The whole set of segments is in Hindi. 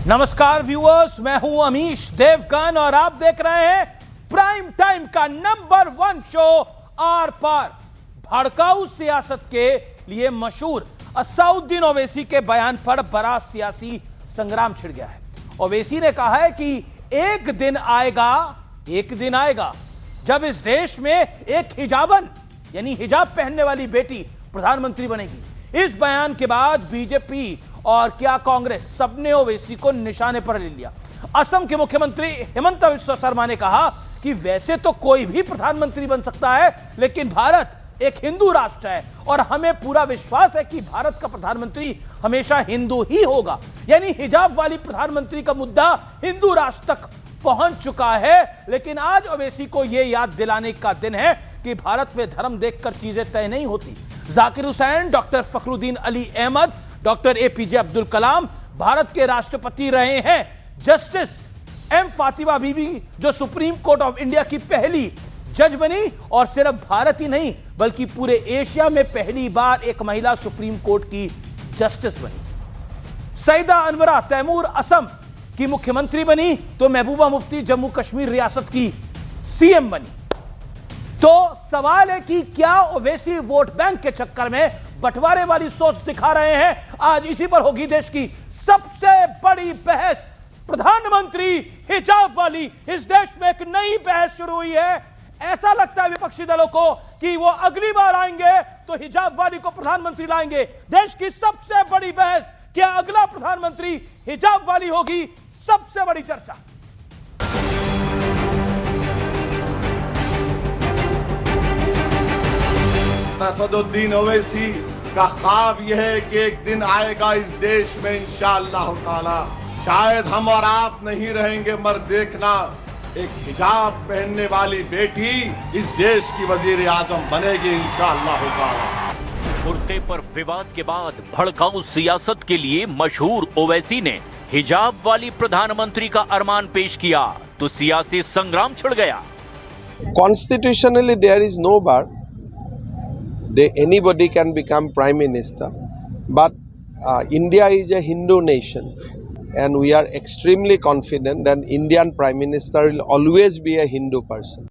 नमस्कार व्यूअर्स, मैं हूं अमीश देवगन और आप देख रहे हैं प्राइम टाइम का नंबर 1 शो आर पार। भड़काऊ सियासत के लिए मशहूर असदुद्दीन ओवैसी के बयान पर बड़ा सियासी संग्राम छिड़ गया है। ओवैसी ने कहा है कि एक दिन आएगा जब इस देश में एक हिजाबन यानी हिजाब पहनने वाली बेटी प्रधानमंत्री बनेगी। इस बयान के बाद बीजेपी और क्या कांग्रेस सबने ओवैसी को निशाने पर ले लिया। असम के मुख्यमंत्री हिमंता बिस्वा शर्मा ने कहा कि वैसे तो कोई भी प्रधानमंत्री बन सकता है, लेकिन भारत एक हिंदू राष्ट्र है और हमें पूरा विश्वास है कि भारत का प्रधानमंत्री हमेशा हिंदू ही होगा। यानी हिजाब वाली प्रधानमंत्री का मुद्दा हिंदू राष्ट्र तक पहुंच चुका है। लेकिन आज ओवैसी को यह याद दिलाने का दिन है कि भारत में धर्म देखकर चीजें तय नहीं होती। Zakir Hussain, doctor Fakhruddin Ali Ahmed, doctor APJ Abdul Kalam Bharat के राष्ट्रपति रहे हैं। जस्टिस एम फातिमा बीबी जो सुप्रीम कोर्ट ऑफ इंडिया की पहली जज बनी और सिर्फ भारत ही नहीं बल्कि पूरे एशिया में पहली बार एक महिला सुप्रीम कोर्ट की जस्टिस बनी। सईदा अनवरा तैमूर असम की मुख्यमंत्री बनी तो महबूबा मुफ्ती जम्मू कश्मीर रियासत की सीएम बनी। तो सवाल है कि क्या ओवैसी वोट बैंक के चक्कर में बंटवारे वाली सोच दिखा रहे हैं? आज इसी पर होगी देश की सबसे बड़ी बहस। प्रधानमंत्री हिजाब वाली, इस देश में एक नई बहस शुरू हुई है। ऐसा लगता है विपक्षी दलों को कि वो अगली बार आएंगे तो हिजाब वाली को प्रधानमंत्री लाएंगे। देश की सबसे बड़ी बहस, क्या अगला प्रधानमंत्री हिजाब वाली होगी? सबसे बड़ी चर्चा। असदुद्दीन ओवैसी का ख्वाब यह है कि एक दिन आएगा इस देश में इंशाअल्लाह ताला शायद हम और आप नहीं रहेंगे मगर देखना एक हिजाब पहनने वाली बेटी इस देश की वजीर आजम बनेगी इंशाअल्लाह ताला। कुर्ते पर विवाद के बाद भड़काऊ सियासत के लिए मशहूर ओवैसी ने हिजाब वाली प्रधानमंत्री का अरमान पेश किया तो सियासी संग्राम छिड़ गया। Constitutionally there is no bar. Anybody can become prime minister, but India is a Hindu nation and we are extremely confident that Indian prime minister will always be a Hindu person.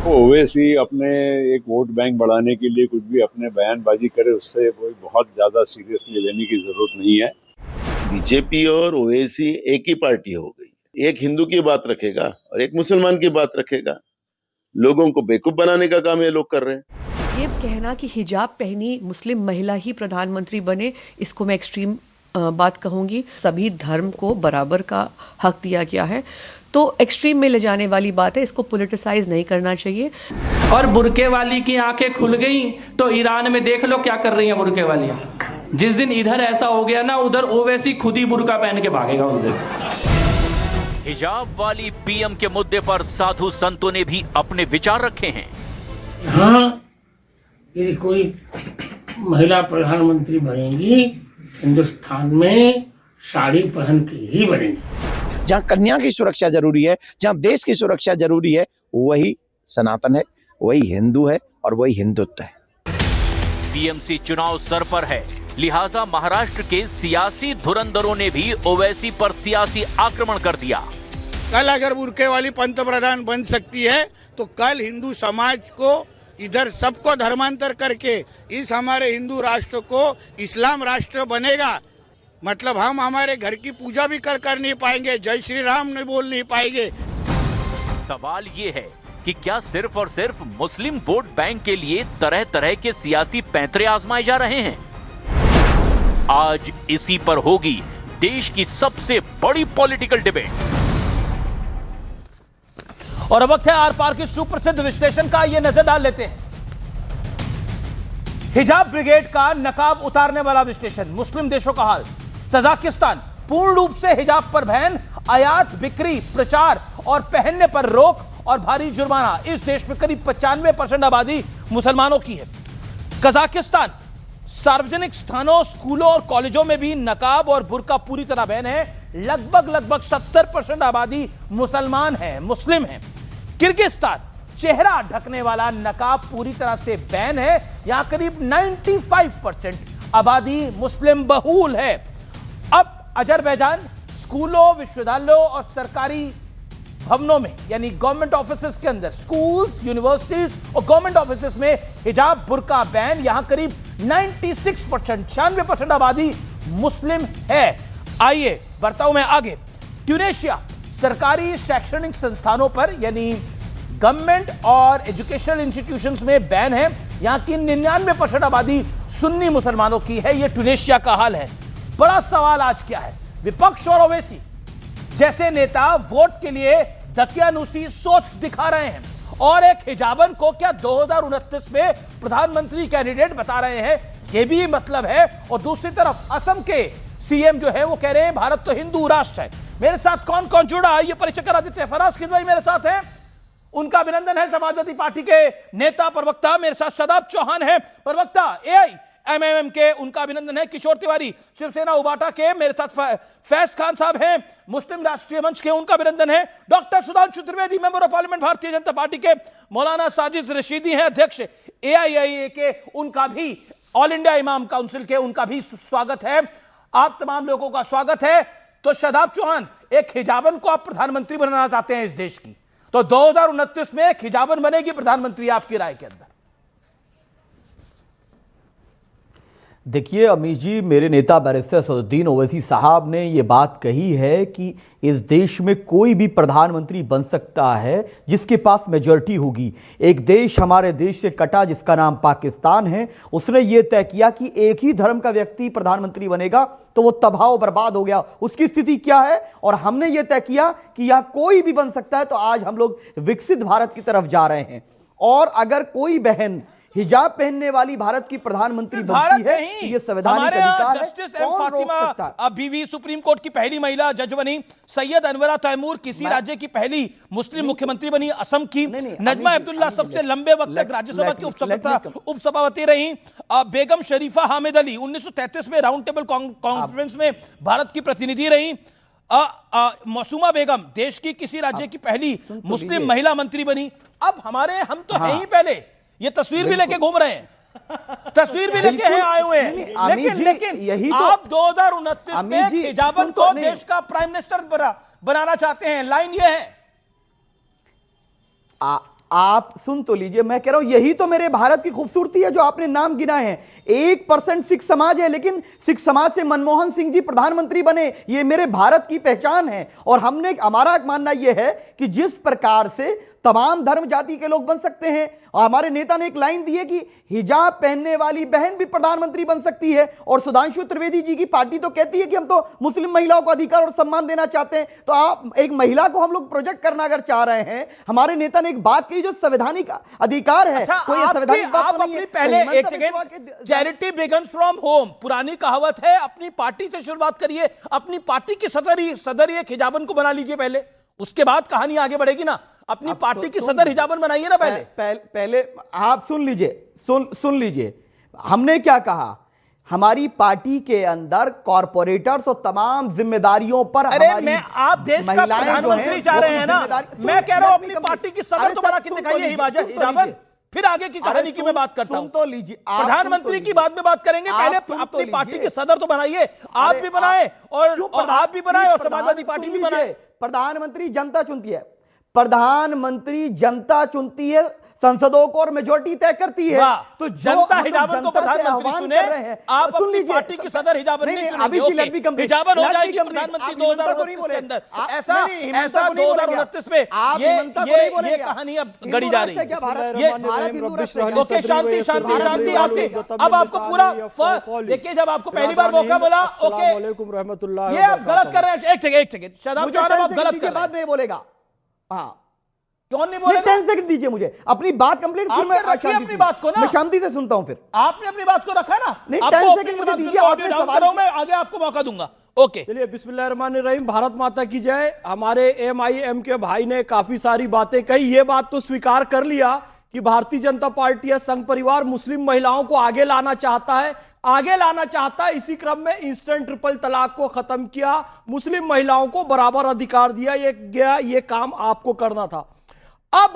Owaisi अपने एक वोट बैंक बढ़ाने के लिए कुछ भी अपने बयानबाजी करे, उससे कोई बहुत ज्यादा सीरियसली लेने की जरूरत नहीं है। बीजेपी और ओवैसी एक ही पार्टी हो गई। एक हिंदू की बात रखेगा और एक मुसलमान की बात रखेगा। लोगों को बेवकूफ बनाने का काम ये लोग कर रहे हैं। ये कहना कि हिजाब पहनी मुस्लिम महिला ही प्रधानमंत्री बने, इसको मैं एक्सट्रीम बात कहूंगी। सभी धर्म को बराबर का हक दिया गया है, तो एक्सट्रीम में ले जाने वाली बात है, इसको पॉलिटिसाइज नहीं करना चाहिए। और बुरके वाली की आंखें खुल गई तो ईरान में देख लो क्या कर रही हैं बुरके वालियां। जिस दिन इधर ऐसा हो गया ना, उधर ओवैसी खुद ही बुरका पहन के भागेगा उस दिन। हिजाब वाली पीएम के मुद्दे पर साधु संतों ने भी अपने विचार रखे हैं। हाँ, यदि कोई महिला प्रधानमंत्री बनेगी हिंदुस्तान में साड़ी पहन के ही बनेगी। जहाँ कन्या की सुरक्षा जरूरी है, जहाँ देश की सुरक्षा जरूरी है, वही सनातन है, वही हिंदू है और वही हिंदुत्व है। टीएमसी चुनाव सर पर है, लिहाजा महाराष्ट्र के सियासी धुरंधरों ने भी ओवैसी पर सियासी आक्रमण कर दिया। कल अगर बुरके वाली पंतप्रधान बन सकती है तो कल हिंदू समाज को इधर सबको धर्मांतर करके इस हमारे हिंदू राष्ट्र को इस्लाम राष्ट्र बनेगा। मतलब हम हमारे घर की पूजा भी कर नहीं पाएंगे, जय श्री राम नहीं बोल नहीं पाएंगे। सवाल ये है कि क्या सिर्फ और सिर्फ मुस्लिम वोट बैंक के लिए तरह तरह के सियासी पैंतरे आजमाए जा रहे हैं? आज इसी पर होगी देश की सबसे बड़ी पॉलिटिकल डिबेट। और अब वक्त है आर पार के सुप्रसिद्ध विश्लेषण का। ये नजर डाल लेते हैं हिजाब ब्रिगेड का नकाब उतारने वाला विश्लेषण। मुस्लिम देशों का हाल। तजाकिस्तान पूर्ण रूप से हिजाब पर बैन, आयात, बिक्री, प्रचार और पहनने पर रोक और भारी जुर्माना। इस देश में करीब 95% आबादी मुसलमानों की है। कजाकिस्तान सार्वजनिक स्थानों, स्कूलों और कॉलेजों में भी नकाब और बुर्का पूरी तरह बैन है। लगभग 70% आबादी मुसलमान है, मुस्लिम है। किर्गिस्तान चेहरा ढकने वाला नकाब पूरी तरह से बैन है। यहां करीब 95% आबादी मुस्लिम बहुल है। अब अजरबैजान स्कूलों, विश्वविद्यालयों और सरकारी भवनों में यानी गवर्नमेंट ऑफिसेस के अंदर, स्कूल्स, यूनिवर्सिटीज और गवर्नमेंट ऑफिसेस में हिजाब, बुर्का बैन। यहां करीब 96% आबादी मुस्लिम है। आइए बढ़ता हूं मैं आगे। ट्यूनेशिया, सरकारी शैक्षणिक संस्थानों पर यानी गवर्नमेंट और एजुकेशनल इंस्टीट्यूशंस में बैन है। यहां की 99% आबादी सुन्नी मुसलमानों की है। यह ट्यूनेशिया का हाल है। बड़ा सवाल आज क्या है? विपक्ष और ओवैसी जैसे नेता वोट के लिए दकियानूसी सोच दिखा रहे हैं और एक हिजाबन को क्या 2029 में प्रधानमंत्री कैंडिडेट बता रहे हैं, यह भी मतलब है। और दूसरी तरफ असम के सीएम जो है वो कह रहे हैं भारत तो हिंदू राष्ट्र है। मेरे साथ कौन कौन जुड़ा है ये परिचय करा देते हैं। फराज खिदवाई मेरे साथ है, उनका अभिनंदन है। समाजवादी पार्टी के नेता प्रवक्ता मेरे साथ शादाब चौहान है, प्रवक्ता AIMMM के, उनका अभिनंदन है। किशोर तिवारी शिवसेना उबाटा के मेरे साथ फैज खान साहब हैं, मुस्लिम राष्ट्रीय मंच के, उनका अभिनंदन है। Doctor Sudhanshu Trivedi member of parliament Bharatiya Janata party के, मौलाना साजिद रशीदी हैं अध्यक्ष AIIA के, उनका भी ऑल इंडिया इमाम काउंसिल के, उनका भी स्वागत है। आप तमाम लोगों का स्वागत है। तो शादाब चौहान, एक हिजाबन को आप प्रधानमंत्री बनाना चाहते हैं इस देश की, तो 2029 में एक हिजाबन बनेगी प्रधानमंत्री आपकी राय के अंदर? देखिए अमीश जी, मेरे नेता बैरिस्टर असदुद्दीन ओवैसी साहब ने ये बात कही है कि इस देश में कोई भी प्रधानमंत्री बन सकता है जिसके पास मेजॉरिटी होगी। एक देश हमारे देश से कटा जिसका नाम पाकिस्तान है, उसने ये तय किया कि एक ही धर्म का व्यक्ति प्रधानमंत्री बनेगा तो वो तबाह बर्बाद हो गया। उसकी स्थिति क्या है? और हमने ये तय किया कि यहां कोई भी बन सकता है। तो आज हम लोग विकसित भारत की तरफ जा रहे हैं। और अगर कोई बहन हिजाब पहनने वाली भारत की प्रधानमंत्री बनती है तो ये संवैधानिक अधिकार है। जस्टिस एम फातिमा अभी भी सुप्रीम कोर्ट की पहली महिला जज बनी। सैयद अनवरा तैमूर किसी राज्य की पहली मुस्लिम मुख्यमंत्री बनी, असम की। नजमा अब्दुल्ला सबसे लंबे वक्त तक राज्यसभा की उपसभापति रही। बेगम शरीफा हामिद अली 1933 में राउंड टेबल कॉन्फ्रेंस में भारत की प्रतिनिधि रही। मसूमा बेगम देश की किसी राज्य की पहली मुस्लिम महिला मंत्री बनी। अब हम तो हैं ही पहले, ये तस्वीर भी लेके घूम रहे हैं, तस्वीर भी लेके हैं आए हुए हैं। लेकिन यही आप 2029 में हिजाबन को देश का प्राइम मिनिस्टर बनाना चाहते हैं। लाइन ये है, आप सुन तो लीजिए, मैं कह रहा हूं यही तो मेरे भारत की खूबसूरती है जो आपने नाम गिनाए हैं। 1% सिख समाज है, लेकिन सिख समाज से मनमोहन सिंह जी प्रधानमंत्री बने, ये मेरे भारत की पहचान है। और हमारा मानना यह है कि जिस प्रकार से तमाम धर्म जाति के लोग बन सकते हैं, और हमारे नेता ने एक लाइन दी है कि हिजाब पहनने वाली बहन भी प्रधानमंत्री बन सकती है। और सुधांशु त्रिवेदी जी की पार्टी तो कहती है कि हम तो मुस्लिम महिलाओं को अधिकार और सम्मान देना चाहते हैं। तो आप एक महिला को हम लोग प्रोजेक्ट करना अगर चाह रहे हैं, हमारे नेता ने एक बात कही जो संवैधानिक अधिकार है। अच्छा, कोई संवैधानिक बात तो नहीं है। पहले एक second, charity begins from home, पुरानी कहावत है। अपनी पार्टी से शुरुआत करिए, अपनी पार्टी की सदर एक हिजाबन को बना लीजिए पहले, उसके बाद कहानी आगे बढ़ेगी ना। अपनी पार्टी की सदर हिजाबन बनाइए ना पहले आप सुन लीजिए हमने क्या कहा। हमारी पार्टी के अंदर कॉर्पोरेटर्स और तमाम जिम्मेदारियों पर, अरे मैं आप देश का प्रधानमंत्री चाह रहे हैं ना, मैं कह रहा हूं अपनी पार्टी की सदर तो बना के दिखाइए हिजाबन, फिर आगे की कहानी की मैं बात करता हूं। तो लीजिए, प्रधानमंत्री की बाद में बात करेंगे, पहले अपनी पार्टी की सदर तो बनाइए। आप भी बनाए और आप भी बनाए और समाजवादी पार्टी भी बनाए। प्रधानमंत्री जनता चुनती है, प्रधानमंत्री जनता चुनती है, संसदों को और मेजोरिटी तय करती है। तो जनता हिजाबन को प्रधानमंत्री चुने, आप अपनी पार्टी की सदर हिजाबन नहीं चुनेंगे। हिजाबन हो जाएगी प्रधानमंत्री 2029 के अंदर। ऐसा 2029 में ये कहानी अब गढ़ी जा रही है। ओके, शांति शांति शांति। अब आपको पूरा देखिए, जब आपको पहली बार मौका मिला, ओके ये आप गलत कर रहे हैं। एक सेकेंड शादाब चौहान, आप गलत कर रहे हैं। बाद में बोलेगा, हाँ कौन नहीं बोलेगा? 10 सेकंड दीजिए मुझे अपनी बात कंप्लीट, फिर मैं अपनी बात को ना, मैं शांति से सुनता हूं। फिर आपने अपनी बात को रखा है ना, नहीं 10 सेकंड मुझे दीजिए, आपने सवाल, मैं आगे आपको मौका दूंगा। ओके चलिए, बिस्मिल्लाहिर्रहमानिर्रहीम। भारत माता की जय। हमारे MIM के भाई ने काफी सारी बातें कही। ये बात तो स्वीकार कर लिया कि भारतीय जनता पार्टी या संघ परिवार मुस्लिम महिलाओं को आगे लाना चाहता है, इसी क्रम में इंस्टेंट ट्रिपल तलाक को खत्म किया, मुस्लिम महिलाओं को बराबर अधिकार दिया। ये काम आपको करना था। अब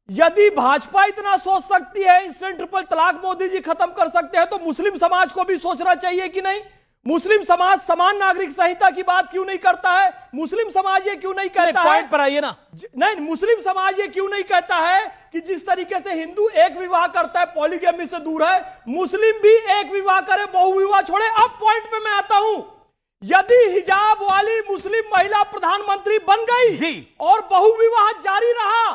यदि भाजपा इतना सोच सकती है, इंस्टेंट ट्रिपल तलाक मोदी जी खत्म कर सकते हैं, तो मुस्लिम समाज को भी सोचना चाहिए कि नहीं? मुस्लिम समाज समान नागरिक संहिता की बात क्यों नहीं करता है? मुस्लिम समाज ये क्यों नहीं कहता है? पॉइंट पर आइए ना। नहीं, मुस्लिम समाज ये क्यों नहीं कहता है कि जिस तरीके से हिंदू एक विवाह करता है, पॉलीगैमी से दूर है, मुस्लिम भी एक विवाह करे, बहुविवाह छोड़े। अब पॉइंट पे मैं आता हूं। यदि हिजाब वाली मुस्लिम महिला प्रधानमंत्री बन गई जी, और बहुविवाह जारी रहा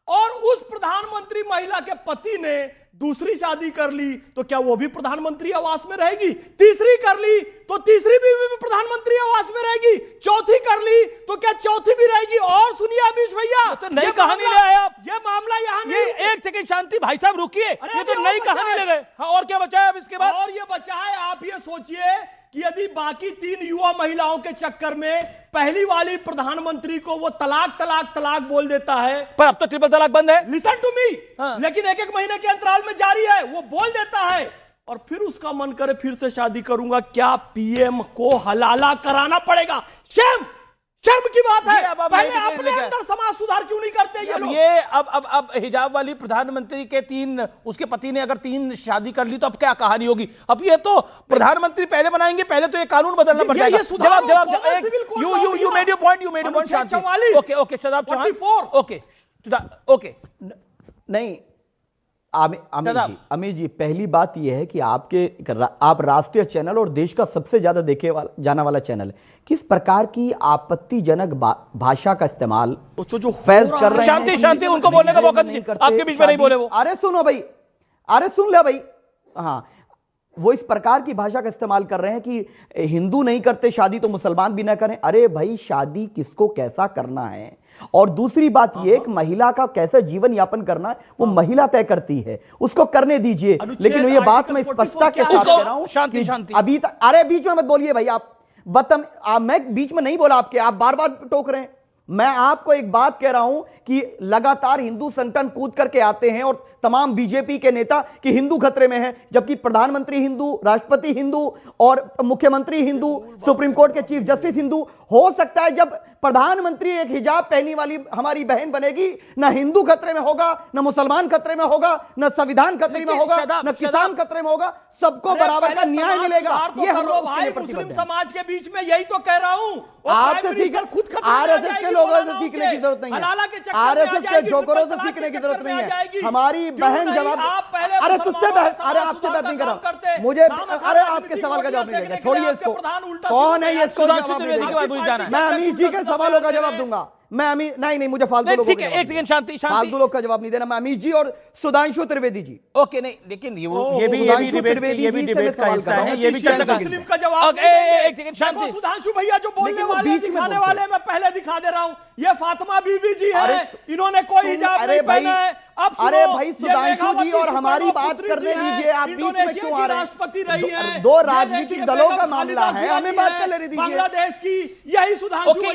और उस प्रधानमंत्री महिला के पति ने दूसरी शादी कर ली, तो क्या वो भी प्रधानमंत्री आवास में रहेगी? तीसरी कर ली तो तीसरी भी प्रधानमंत्री आवास में रहेगी। चौथी कर ली तो क्या चौथी भी रहेगी? और सुनिए अमीश भैया, तो नई कहानी ले आए आप। ये मामला यहाँ ये एक सेकंड शांति भाई साहब रुकिए, ये तो नई कहानी ले गए। हाँ, और क्या बचा है अब इसके बाद? और ये बचा है, आप ये सोचिए कि यदि बाकी 3 युवा महिलाओं के चक्कर में पहली वाली प्रधानमंत्री को वो तलाक तलाक तलाक बोल देता है, पर अब तो ट्रिपल तलाक बंद है। लिसन टू मी, हाँ। लेकिन 1-1 महीने के अंतराल में जारी है, वो बोल देता है और फिर उसका मन करे फिर से शादी करूंगा। क्या पीएम को हलाला कराना पड़ेगा? शर्म की बात है। अब पहले अपने अंदर समाज सुधार क्यों नहीं करते ये लोग? ये अब हिजाब वाली प्रधानमंत्री के 3, उसके पति ने अगर 3 शादी कर ली तो अब क्या कहानी होगी? अब ये तो प्रधानमंत्री पहले बनाएंगे, पहले तो ये कानून बदलना पड़ जाएगा। You made your point, okay Shadab Chauhan, okay नहीं अमीर जी, पहली बात यह है कि आप राष्ट्रीय चैनल और देश का सबसे ज्यादा देखे जाना वाला चैनल है। किस प्रकार की आपत्तिजनक भाषा का इस्तेमाल जो फैज कर रहे हैं? शांति उनको बोलने का मौका दीजिए, आपके बीच में नहीं बोले वो। अरे सुनो भाई, अरे सुन ले भाई। हाँ, वो इस प्रकार की भाषा का इस्तेमाल कर रहे हैं कि हिंदू नहीं करते शादी तो मुसलमान भी ना करें। अरे भाई, शादी किसको कैसा करना है, और दूसरी बात यह कि महिला का कैसे जीवन यापन करना है वो महिला तय करती है, उसको करने दीजिए। लेकिन ये बात मैं स्पष्टता के साथ कह रहा हूं, शांति अभी तक, अरे बीच में मत बोलिए भाई आप, मैं बीच में नहीं बोला आपके, आप बार बार टोक रहे हैं। मैं आपको एक बात कह रहा हूं कि लगातार हिंदू संगठन कूद करके आते हैं और तमाम बीजेपी के नेता कि हिंदू खतरे में है, जबकि प्रधानमंत्री हिंदू, राष्ट्रपति हिंदू और मुख्यमंत्री हिंदू, सुप्रीम कोर्ट के चीफ जस्टिस हिंदू। हो सकता है जब प्रधानमंत्री एक हिजाब पहनी वाली हमारी बहन बनेगी, ना हिंदू खतरे में होगा, ना मुसलमान खतरे में होगा, ना संविधान खतरे में होगा, ना किसान खतरे में होगा, सबको बराबर का न्याय मिलेगा। ये हम लोग मुस्लिम समाज के बीच में यही तो कह रहा हूं। खुद आरएसएस के लोगों से सीखने की जरूरत नहीं है, आरएसएस के जोकरों से सीखने की जरूरत नहीं है। हमारी बहन जवाब, अरे तुझसे बहस, अरे आपसे बात नहीं कर रहा मुझे, अरे आपके सवाल का जवाब नहीं देगा, छोड़िए इसको। कौन है ये? मैं अमीश जी के सवालों का जवाब दूंगा। मैं अमीश नहीं, मुझे फालतू लोगों ठीक है, एक सेकंड शांति, फालतू लोग का जवाब नहीं देना। मैं अमीश जी और सुधांशु त्रिवेदी जी। ओके, नहीं लेकिन ये भी डिबेट का हिस्सा है, ये भी चर्चा का मुस्लिम का जवाब। एक सेकंड शांति, सुधांशु भैया जो बोलने वाले दिखाने वाले, मैं पहले दिखा दे रहा हूं। ये फातिमा बीबी जी है, इन्होंने कोई हिजाब नहीं पहना है। अब अरे भाई सुधांशु जी और हमारी बात करने दीजिए, आप बीच में क्यों आ रहे हैं? राष्ट्रपति रही है, 2 राजनीतिक दलों का मामला है, हमें बात कर लेने दीजिए। बांग्लादेश की यही सुधांशु ओके,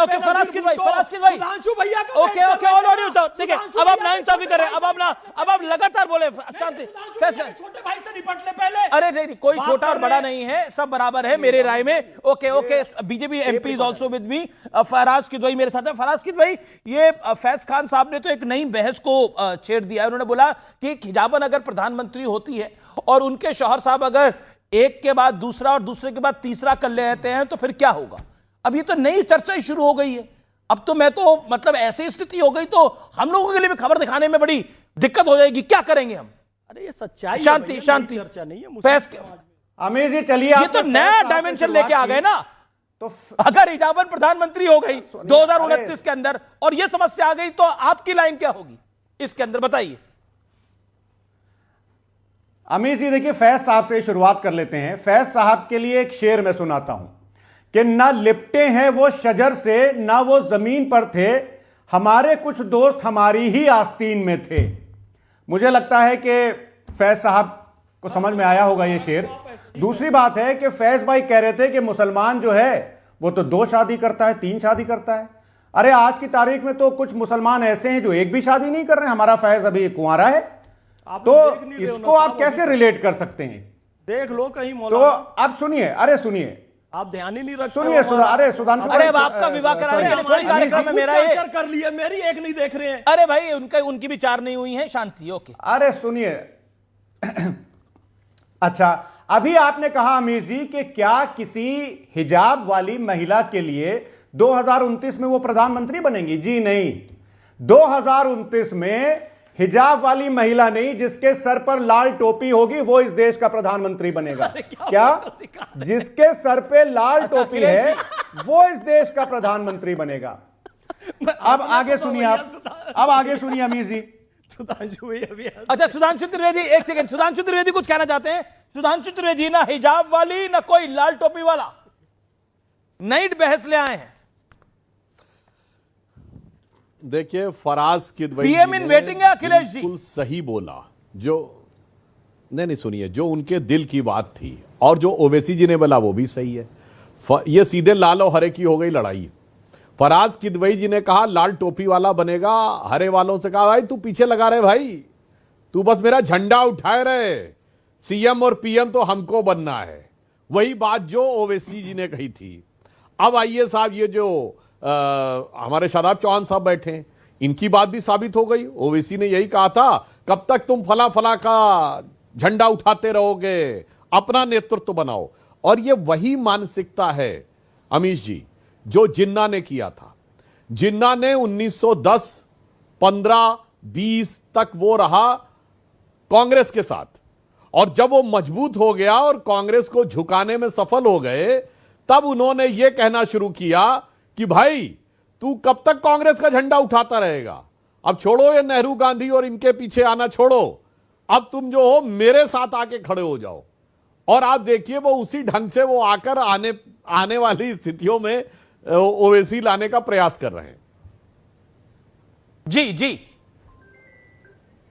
ओके फराज किस भाई सुधांशु भैया का ओके ठीक है। अब आप नाइंसाफी कर रहे हैं, अब आप लगातार बोले। शांति, छोटे भाई से निपट ले पहले। अरे नहीं, कोई छोटा और बड़ा नहीं है, सब बराबर है मेरे राय में। Okay, BJP MP is also with me. Faraz Kidwai मेरे साथ है। फराज किदवई, ये फैज खान साहब ने तो एक नई बहस को छेड़ दिया है। उन्होंने बोला कि हिजाबन अगर प्रधानमंत्री होती है और उनके शौहर साहब अगर एक के बाद दूसरा और दूसरे के बाद तीसरा कर लेते हैं तो फिर क्या होगा? अब ये तो नई चर्चा ही शुरू हो गई है। अब तो मैं तो मतलब ऐसी स्थिति हो गई तो हम लोगों के लिए भी खबर दिखाने में बड़ी दिक्कत हो जाएगी। क्या करेंगे हम? अरे ये सच्चाई, शांति चर्चा नहीं है। अमीर जी चलिए, ये तो नया डायमेंशन लेके आ गए ना। तो अगर हिजाबन प्रधानमंत्री हो गई 2029 के अंदर और ये समस्या आ गई तो आपकी लाइन क्या होगी इसके अंदर, बताइए। अमीर जी देखिए, फैज साहब से शुरुआत कर लेते हैं। फैज साहब के लिए एक शेर मैं सुनाता हूं कि ना लिपटे हैं वो शजर से, ना वो जमीन पर थे, हमारे कुछ दोस्त हमारी ही आस्तीन में थे। मुझे लगता है कि फैज साहब को समझ में आया होगा ये शेर। दूसरी बात है कि फैज भाई कह रहे थे कि मुसलमान जो है वो तो 2 शादी करता है, 3 शादी करता है। अरे आज की तारीख में तो कुछ मुसलमान ऐसे हैं जो एक भी शादी नहीं कर रहे हैं। हमारा फैज अभी कुंवारा है, तो इसको आप कैसे रिलेट कर सकते हैं? देख लो कहीं तो अब सुनिए, अरे सुनिए, आप ध्यान ही नहीं रखते। सुनिए, अरे सुधांशु, अरे आपका विवाह कराने के लिए थोड़ी कार्यक्रम है मेरा, कर लिया, मेरी एक नहीं देख रहे हैं। अरे भाई उनकी भी 4 नहीं हुई है। शांति, ओके। अरे सुनिए, अच्छा अभी आपने कहा अमीश जी कि क्या किसी हिजाब वाली महिला के लिए 2029 में वो प्रधानमंत्री बनेंगी? जी नहीं, 2029 में हिजाब वाली महिला नहीं, जिसके सर पर लाल टोपी होगी वो इस देश का प्रधानमंत्री बनेगा। क्या जिसके सर पे लाल टोपी है वो इस देश का प्रधानमंत्री बनेगा? अब आगे सुनिए आप, अब आगे सुनिए अमीर जी। सुधांशु भाई अभी अच्छा सुधांशु त्रिवेदी, एक सेकंड, सुधांशु त्रिवेदी कुछ कहना चाहते हैं? सुधांशु त्रिवेदी, ना हिजाब वाली ना कोई लाल टोपी वाला, नई बहस ले आए हैं। देखिए, Faraz Kidwai PM in waiting है अखिलेश जी, बिल्कुल सही बोला। जो नहीं सुनिए, जो उनके दिल की बात थी और जो ओवैसी जी ने बोला वो भी सही है। ये सीधे लाल और हरे की हो गई लड़ाई। फराज किदवई जी ने कहा लाल टोपी वाला बनेगा, हरे वालों से कहा भाई तू पीछे लगा रहे, भाई तू बस मेरा झंडा उठाए रहे, सीएम और पीएम तो हमको बनना है। वही बात जो ओवैसी जी ने कही थी। अब आइए साहब, ये जो हमारे शादाब चौहान साहब बैठे हैं, इनकी बात भी साबित हो गई। ओवैसी ने यही कहा था, कब तक तुम फला फला का झंडा उठाते रहोगे, अपना नेतृत्व बनाओ। और ये वही मानसिकता है अमीश जी जो जिन्ना ने किया था। जिन्ना ने 1910, 15, 20 तक वो रहा कांग्रेस के साथ, और जब वो मजबूत हो गया और कांग्रेस को झुकाने में सफल हो गए, तब उन्होंने ये कहना शुरू किया कि भाई तू कब तक कांग्रेस का झंडा उठाता रहेगा, अब छोड़ो ये नेहरू गांधी और इनके पीछे आना छोड़ो, अब तुम जो हो मेरे साथ आके खड़े हो जाओ। और आप देखिए वो उसी ढंग से वो आकर आने वाली स्थितियों में ओवैसी लाने का प्रयास कर रहे हैं। जी जी।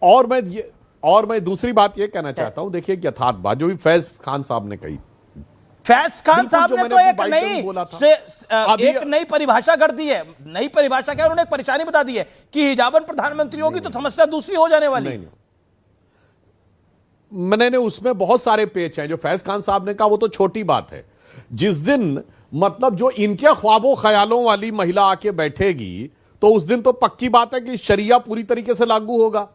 और मैं दूसरी बात ये कहना चाहता हूं, देखिए यथार्थ बात जो भी फैज खान साहब ने कही, फैज खान साहब ने तो एक अभी नई परिभाषा कर दी है। नई परिभाषा क्या, उन्होंने एक परेशानी बता दी है कि हिजाबन प्रधानमंत्री होगी तो समस्या दूसरी हो जाने वाली है। मैंने उसमें बहुत सारे पेच हैं। जो फैज खान साहब ने कहा वो तो छोटी बात है। जिस दिन मतलब जो इनके ख्वाबों ख्यालों वाली महिला आके बैठेगी तो उस दिन तो पक्की बात है कि शरिया पूरी तरीके से लागू होगा,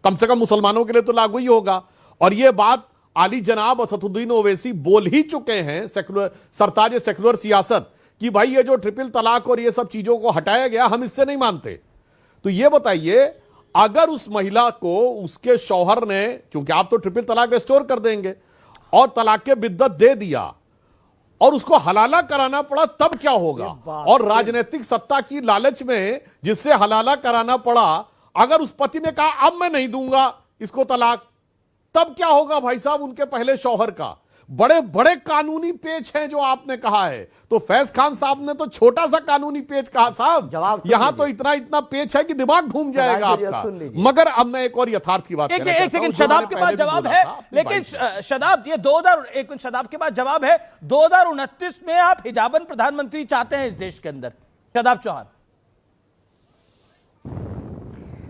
कम से कम मुसलमानों के लिए तो लागू ही होगा। और यह बात आली जनाब असदुद्दीन ओवैसी बोल ही चुके हैं, सरताज सेकुलर सियासत, कि भाई ये जो ट्रिपल तलाक और ये सब चीजों को हटाया गया, हम इससे नहीं मानते। तो ये बताइए, अगर उस महिला को उसके शौहर ने, क्योंकि आप तो ट्रिपल तलाक रेस्टोर कर देंगे, और तलाक के बिद्दत दे दिया और उसको हलाला कराना पड़ा, तब क्या होगा? और राजनीतिक सत्ता की लालच में जिससे हलाला कराना पड़ा, अगर उस पति ने कहा अब मैं नहीं दूंगा इसको तलाक, तब क्या होगा भाई साहब उनके पहले शौहर का? बड़े बड़े कानूनी पेच हैं जो आपने कहा है। तो फैज खान साहब ने तो छोटा सा कानूनी पेच कहा साहब, यहां तो इतना पेच है कि दिमाग घूम जाएगा आपका। मगर अब मैं एक और यथार्थ की बात एक सेकंड, शदाब के बाद जवाब है, लेकिन शदाब ये 2000 शदाब के बाद जवाब है 2029 में आप हिजाबन प्रधानमंत्री चाहते हैं इस देश के अंदर? शदाब चौहान,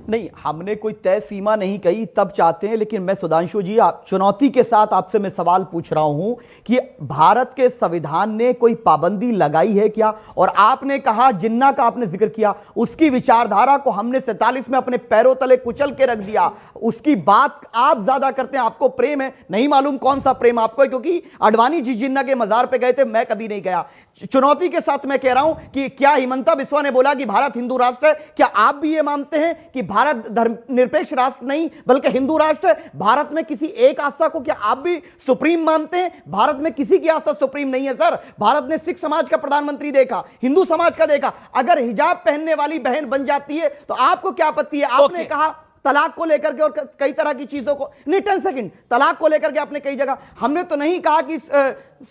नहीं, हमने कोई तय सीमा नहीं कही, तब चाहते हैं। लेकिन मैं सुधांशु जी, आप चुनौती के साथ आपसे मैं सवाल पूछ रहा हूं कि भारत के संविधान ने कोई पाबंदी लगाई है क्या? और आपने कहा, जिन्ना का आपने जिक्र किया, उसकी विचारधारा को हमने 47 में अपने पैरों तले कुचल के रख दिया। उसकी बात आप ज्यादा करते हैं, आपको प्रेम है, नहीं मालूम कौन सा प्रेम आपको है, क्योंकि अडवाणी जी जिन्ना के मजार पे गए थे, मैं कभी नहीं गया। चुनौती के साथ मैं कह रहा हूं कि क्या हिमंता बिस्वा ने बोला कि भारत हिंदू राष्ट्र है, क्या आप भी ये मानते हैं कि भारत धर्मनिरपेक्ष राष्ट्र नहीं बल्कि हिंदू राष्ट्र है? भारत में किसी एक आस्था को क्या आप भी सुप्रीम मानते हैं? भारत में किसी की आस्था सुप्रीम नहीं है सर। भारत ने सिख समाज का प्रधानमंत्री देखा, हिंदू समाज का देखा। अगर हिजाब पहनने वाली बहन बन जाती है तो आपको क्या आपत्ति है? आपने कहा तलाक को लेकर के और कई तरह की चीजों को, नहीं 10 सेकंड, तलाक को लेकर के आपने कई जगह, हमने तो नहीं कहा कि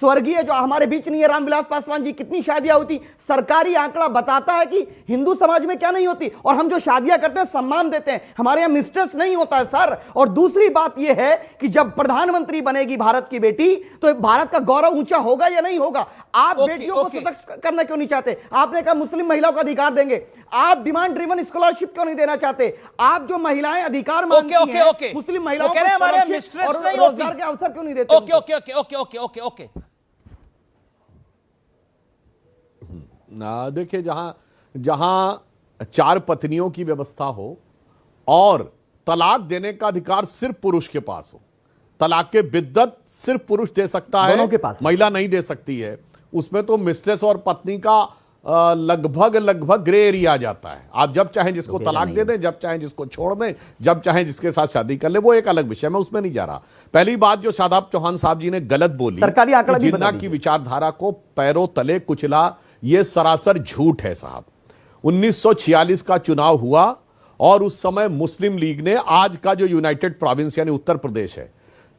स्वर्गीय जो हमारे बीच नहीं है रामविलास पासवान जी, कितनी शादियां होती, सरकारी आंकड़ा बताता है कि हिंदू समाज में क्या नहीं होती। और हम जो शादियां करते हैं सम्मान देते हैं, हमारे यहां मिस्ट्रेस नहीं होता है सर। और दूसरी बात यह है कि जब प्रधानमंत्री बनेगी भारत की बेटी तो भारत का गौरव ऊंचा होगा या नहीं होगा? आप बेटियों को सशक्त करना क्यों नहीं चाहते? आपने कहा मुस्लिम महिलाओं को अधिकार देंगे, आप डिमांड ड्रिवन स्कॉलरशिप क्यों नहीं देना चाहते? आप जो महिलाएं अधिकार मांगती हैं, मुस्लिम महिलाओं को हमारे मिस्ट्रेस नहीं होती, रोजगार के अवसर क्यों नहीं देते? ओके। देखिए, जहां 4 पत्नियों की व्यवस्था हो और तलाक देने का अधिकार सिर्फ पुरुष के पास हो, तलाक के बिद्दत सिर्फ पुरुष दे सकता है, दोनों के पास महिला नहीं दे सकती है। उसमें तो मिस्ट्रेस और पत्नी का लगभग ग्रे एरिया आ जाता है। आप जब चाहें जिसको तलाक दे दें, जब चाहें जिसको छोड़ दें, जब चाहें जिसके साथ शादी कर ले, वो एक अलग विषय, मैं उसमें नहीं जा रहा। पहली बात जो शादाब चौहान साहब जी ने गलत बोली, सरकारी आंकड़ा भी जिन्ना की विचारधारा को पैरों तले कुचला, ये सरासर झूठ है साहब। 1946 का चुनाव हुआ और उस समय मुस्लिम लीग ने आज का जो यूनाइटेड प्रोविंस यानी उत्तर प्रदेश है,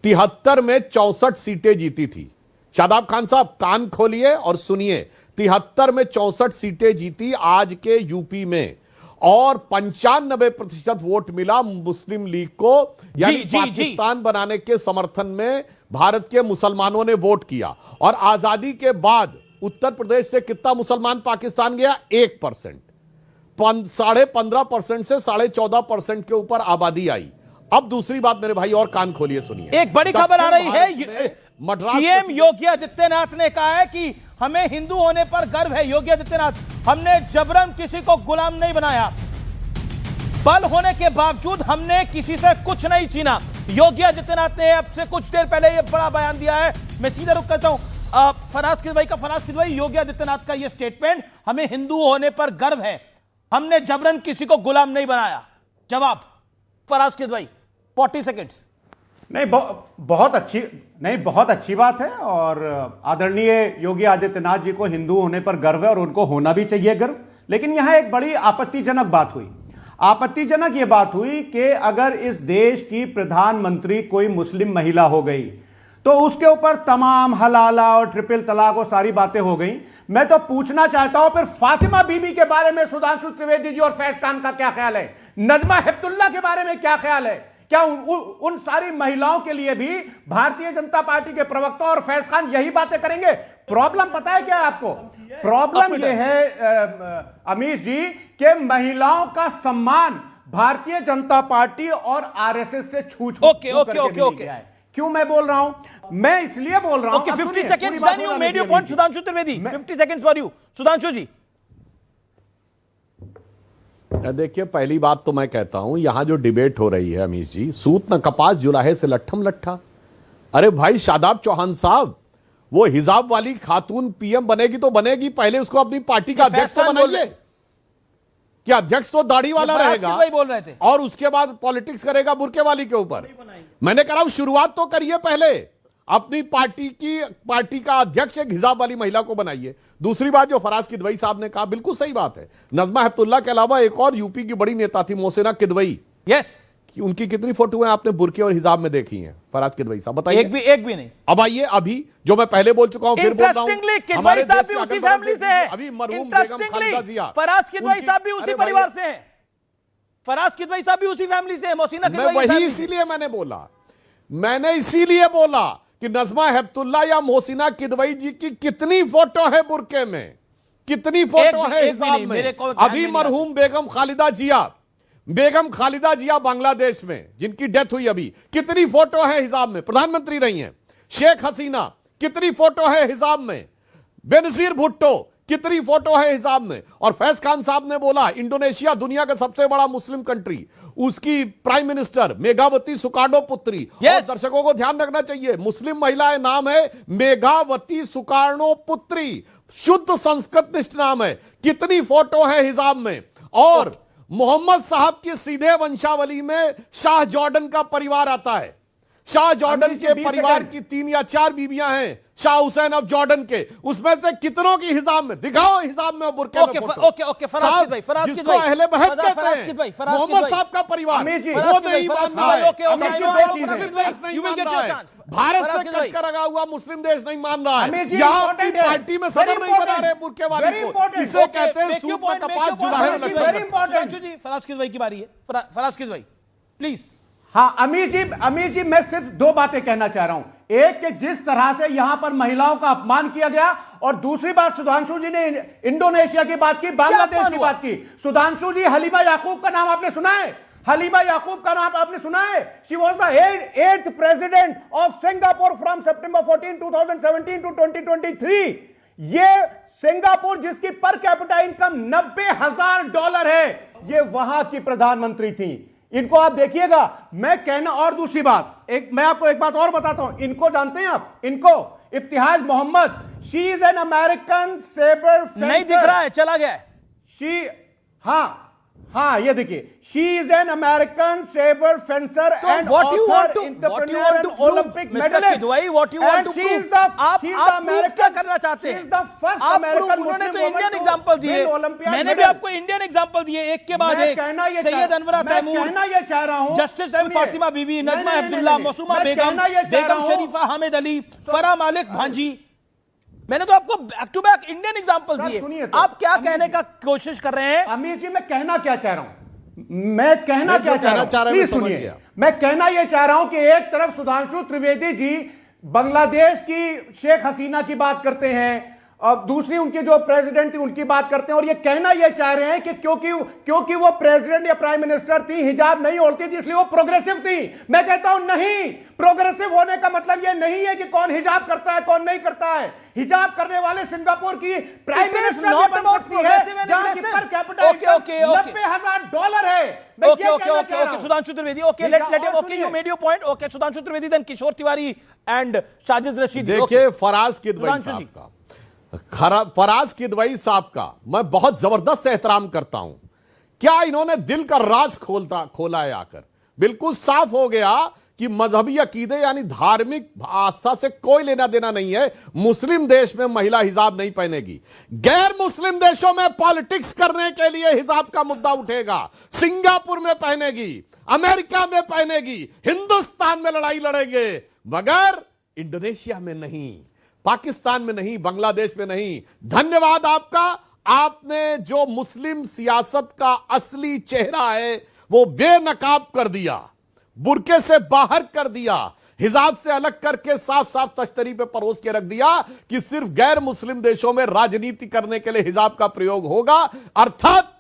73 में 64 सीटें जीती थी। शादाब खान साहब कान खोलिए और सुनिए, 73 में 64 सीटें जीती आज के यूपी में, और 95% वोट मिला मुस्लिम लीग को, यानी पाकिस्तान बनाने के समर्थन में भारत के मुसलमानों ने वोट किया। और आजादी के बाद उत्तर प्रदेश से कितना मुसलमान पाकिस्तान गया? 1%। 15.5% से 14.5% के ऊपर आबादी आई। अब दूसरी बात मेरे भाई, और कान खोलिए सुनिए, एक बड़ी खबर आ रही है। सीएम योगी आदित्यनाथ ने कहा है कि हमें हिंदू होने पर गर्व है। योगी आदित्यनाथ, हमने जबरन किसी को गुलाम नहीं बनाया, बल होने के बावजूद हमने किसी से कुछ नहीं छीना। योगी आदित्यनाथ ने अब से कुछ देर पहले यह बड़ा बयान दिया है। मैं सीधा रुख करता हूं फराज किदवई का। फराज किदवई, योगी आदित्यनाथ का यह स्टेटमेंट, हमें हिंदू होने पर गर्व है, हमने जबरन किसी को गुलाम नहीं बनाया। जवाब फराज किदवई, 40 सेकेंड्स। नहीं, बहुत अच्छी बात है, और आदरणीय योगी आदित्यनाथ जी को हिंदू होने पर गर्व है और उनको होना भी चाहिए गर्व। लेकिन यहां एक बड़ी आपत्तिजनक बात हुई। आपत्तिजनक यह बात हुई कि अगर इस देश की प्रधानमंत्री कोई मुस्लिम महिला हो गई तो उसके ऊपर तमाम हलाला और ट्रिपल तलाक और सारी बातें हो गई। मैं तो पूछना चाहता हूं फिर फातिमा बीबी के बारे में सुधांशु त्रिवेदी जी और फैज खान का क्या ख्याल है? नजमा हेपतुल्ला के बारे में क्या ख्याल है? क्या उन सारी महिलाओं के लिए भी भारतीय जनता पार्टी के प्रवक्ता और फैज खान यही बातें करेंगे? प्रॉब्लम पता है क्या है आपको? प्रॉब्लम यह है अमीश जी कि महिलाओं का सम्मान भारतीय जनता पार्टी और आरएसएस से छूट ओके। क्यों मैं बोल रहा हूं? मैं इसलिए बोल रहा हूं। Okay, 50 seconds done, you made your point. Sudhanshu Trivedi, 50 seconds for you. Sudhanshu ji, देखिए, पहली बात तो मैं कहता हूं, यहां जो डिबेट हो रही है अमीश जी, सूत न कपास जुलाहे से लट्ठम लट्ठा। अरे भाई शादाब चौहान साहब, वो हिजाब वाली खातून पीएम बनेगी तो बनेगी, पहले उसको अपनी पार्टी का अध्यक्ष तो बनाइए। क्या अध्यक्ष तो दाढ़ी वाला रहेगा बोल रहे थे, और उसके बाद पॉलिटिक्स करेगा बुरके वाली के ऊपर? मैंने कहा शुरुआत तो करिए, पहले अपनी पार्टी का अध्यक्ष एक हिजाब वाली महिला को बनाइए। दूसरी बात जो फराज किदवई साहब ने कहा, बिल्कुल सही बात है। नजमा हेपतुल्ला के अलावा एक और यूपी की बड़ी नेता थी, मोहसिना किदवई। यस, उनकी कितनी फोटो है आपने बुरके और हिजाब में देखी हैं? फराज किदवई साहब बताइए। एक भी नहीं। अब आइए, अभी जो मैं पहले बोल चुका हूं, फिर बोल रहा हूं, किदवई साहब भी उसी फैमिली से हैं। अभी मरहूम बेगम खालिदा जिया, फराज किदवई साहब भी उसी परिवार से हैं। फराज किदवई साहब भी उसी फैमिली से हैं। मोहसिना किदवई, वही इसीलिए मैंने इसीलिए बोला कि नजमा हेपतुल्ला या मोहसिना किदवई जी की कितनी फोटो है बुरके में, कितनी फोटो है हिजाब में। अभी मरहूम बेगम खालिदा जिया बांग्लादेश में, जिनकी डेथ हुई अभी, कितनी फोटो है हिजाब में, प्रधानमंत्री रही हैं। शेख हसीना, कितनी फोटो है हिजाब में। बेनजीर भुट्टो, कितनी फोटो है हिजाब में। और फैज खान साहब ने बोला, इंडोनेशिया दुनिया का सबसे बड़ा मुस्लिम कंट्री, उसकी प्राइम मिनिस्टर मेघावती सुकार्णो पुत्री। और दर्शकों को ध्यान रखना चाहिए, मुस्लिम महिला नाम है मेघावती सुकार्णो पुत्री, शुद्ध संस्कृत निष्ठ नाम है। कितनी फोटो है हिजाब में। और मोहम्मद साहब की सीधे वंशावली में शाह जॉर्डन का परिवार आता है। शाह जॉर्डन के परिवार की 3 या 4 बीबियां हैं, शाह हुसैन ऑफ जॉर्डन के, उसमें से कितनों की हिजाब में? दिखाओ हिजाब में और बुरके में फोटो। ओके, फराज जिसको अहले बहत कहते हैं, मोहम्मद साहब का परिवार, वो नहीं मान रहा है। भारत से कटकर लगा हुआ मुस्लिम देश नहीं मान रहा है। यहाँ अपनी पार्टी में सदर नहीं बना रहे बुरके वाले को, इसे कहते हैं सूत में कपास जुलाहे में लट्ठम। फराज किदवई की बारी है। फराज किदवई प्लीज। हाँ अमीर जी, मैं सिर्फ 2 बातें कहना चाह रहा हूं। एक कि जिस तरह से यहां पर महिलाओं का अपमान किया गया, और दूसरी बात, सुधांशु जी ने इंडोनेशिया की बात की, बांग्लादेश की बात की। सुधांशु जी, हलीमा याकूब का नाम आपने सुना है? हलीमा याकूब का नाम आपने सुना है? She was the 8th president of Singapore from September 14, 2017 to 2023। ये सिंगापुर जिसकी पर कैपिटा इनकम $90,000 है, ये वहां की प्रधानमंत्री थी। इनको आप देखिएगा। मैं कहना, और दूसरी बात, मैं आपको एक बात और बताता हूं, इनको जानते हैं आप, इनको Ibtihaj Muhammad, she is an American sabre fencer. नहीं दिख रहा है, चला गया है। शी, हाँ ये देखिए, she is an American sabre fencer and author, entrepreneur and Olympic medallist. What you want to prove? आप प्रूव क्या करना चाहते हैं? आप उन्होंने तो इंडियन एग्जांपल दिए, मैंने भी आपको इंडियन एग्जांपल दिए, एक के बाद एक। सैयद अनवर तैमूर, जस्टिस एम फातिमा बीबी, नजमा अब्दुल्ला, मसूमा बेगम, बेगम शरीफा हामिद अली, फरा मालिक भांजी, मैंने तो आपको back to back Indian example दिए। आप क्या कहने का कोशिश कर रहे हैं? अमीर जी, मैं कहना क्या चाह रहा हूं, मैं कहना क्या चाह रहा हूं, प्लीज सुनिए। मैं कहना यह चाह रहा हूं कि एक तरफ सुधांशु त्रिवेदी जी बांग्लादेश की शेख हसीना की बात करते हैं, और दूसरी उनकी जो प्रेसिडेंट थी उनकी बात करते हैं, और ये कहना यह चाह रहे हैं कि क्योंकि वो प्रेसिडेंट या प्राइम मिनिस्टर थी, हिजाब नहीं ओढ़ती थी, इसलिए वो प्रोग्रेसिव थी। मैं कहता हूं नहीं, प्रोग्रेसिव होने का मतलब यह नहीं है कि कौन हिजाब करता है कौन नहीं करता है। हिजाब करने वाले सिंगापुर की प्राइम मिनिस्टर है, जहां की पर कैपिटा $90,000 है। Okay Sudhanshu Trivedi, okay let you made your point. Okay Sudhanshu Trivedi, then Kishore Tiwari and Sajid Rashid. देखिए फराज किदवई साहब का, फराज किदवई साहब का मैं बहुत जबरदस्त एहतराम करता हूं। क्या इन्होंने दिल का राज खोला है आकर। बिल्कुल साफ हो गया कि मजहबी अकीदे यानी धार्मिक आस्था से कोई लेना देना नहीं है। मुस्लिम देश में महिला हिजाब नहीं पहनेगी, गैर मुस्लिम देशों में पॉलिटिक्स करने के लिए हिजाब का मुद्दा उठेगा। सिंगापुर में पहनेगी, अमेरिका में पहनेगी, हिंदुस्तान में लड़ाई लड़ेंगे, मगर इंडोनेशिया में नहीं, पाकिस्तान में नहीं, बांग्लादेश में नहीं। धन्यवाद आपका, आपने जो मुस्लिम सियासत का असली चेहरा है वो बेनकाब कर दिया, बुरके से बाहर कर दिया, हिजाब से अलग करके साफ साफ तश्तरी पे परोस के रख दिया कि सिर्फ गैर मुस्लिम देशों में राजनीति करने के लिए हिजाब का प्रयोग होगा। अर्थात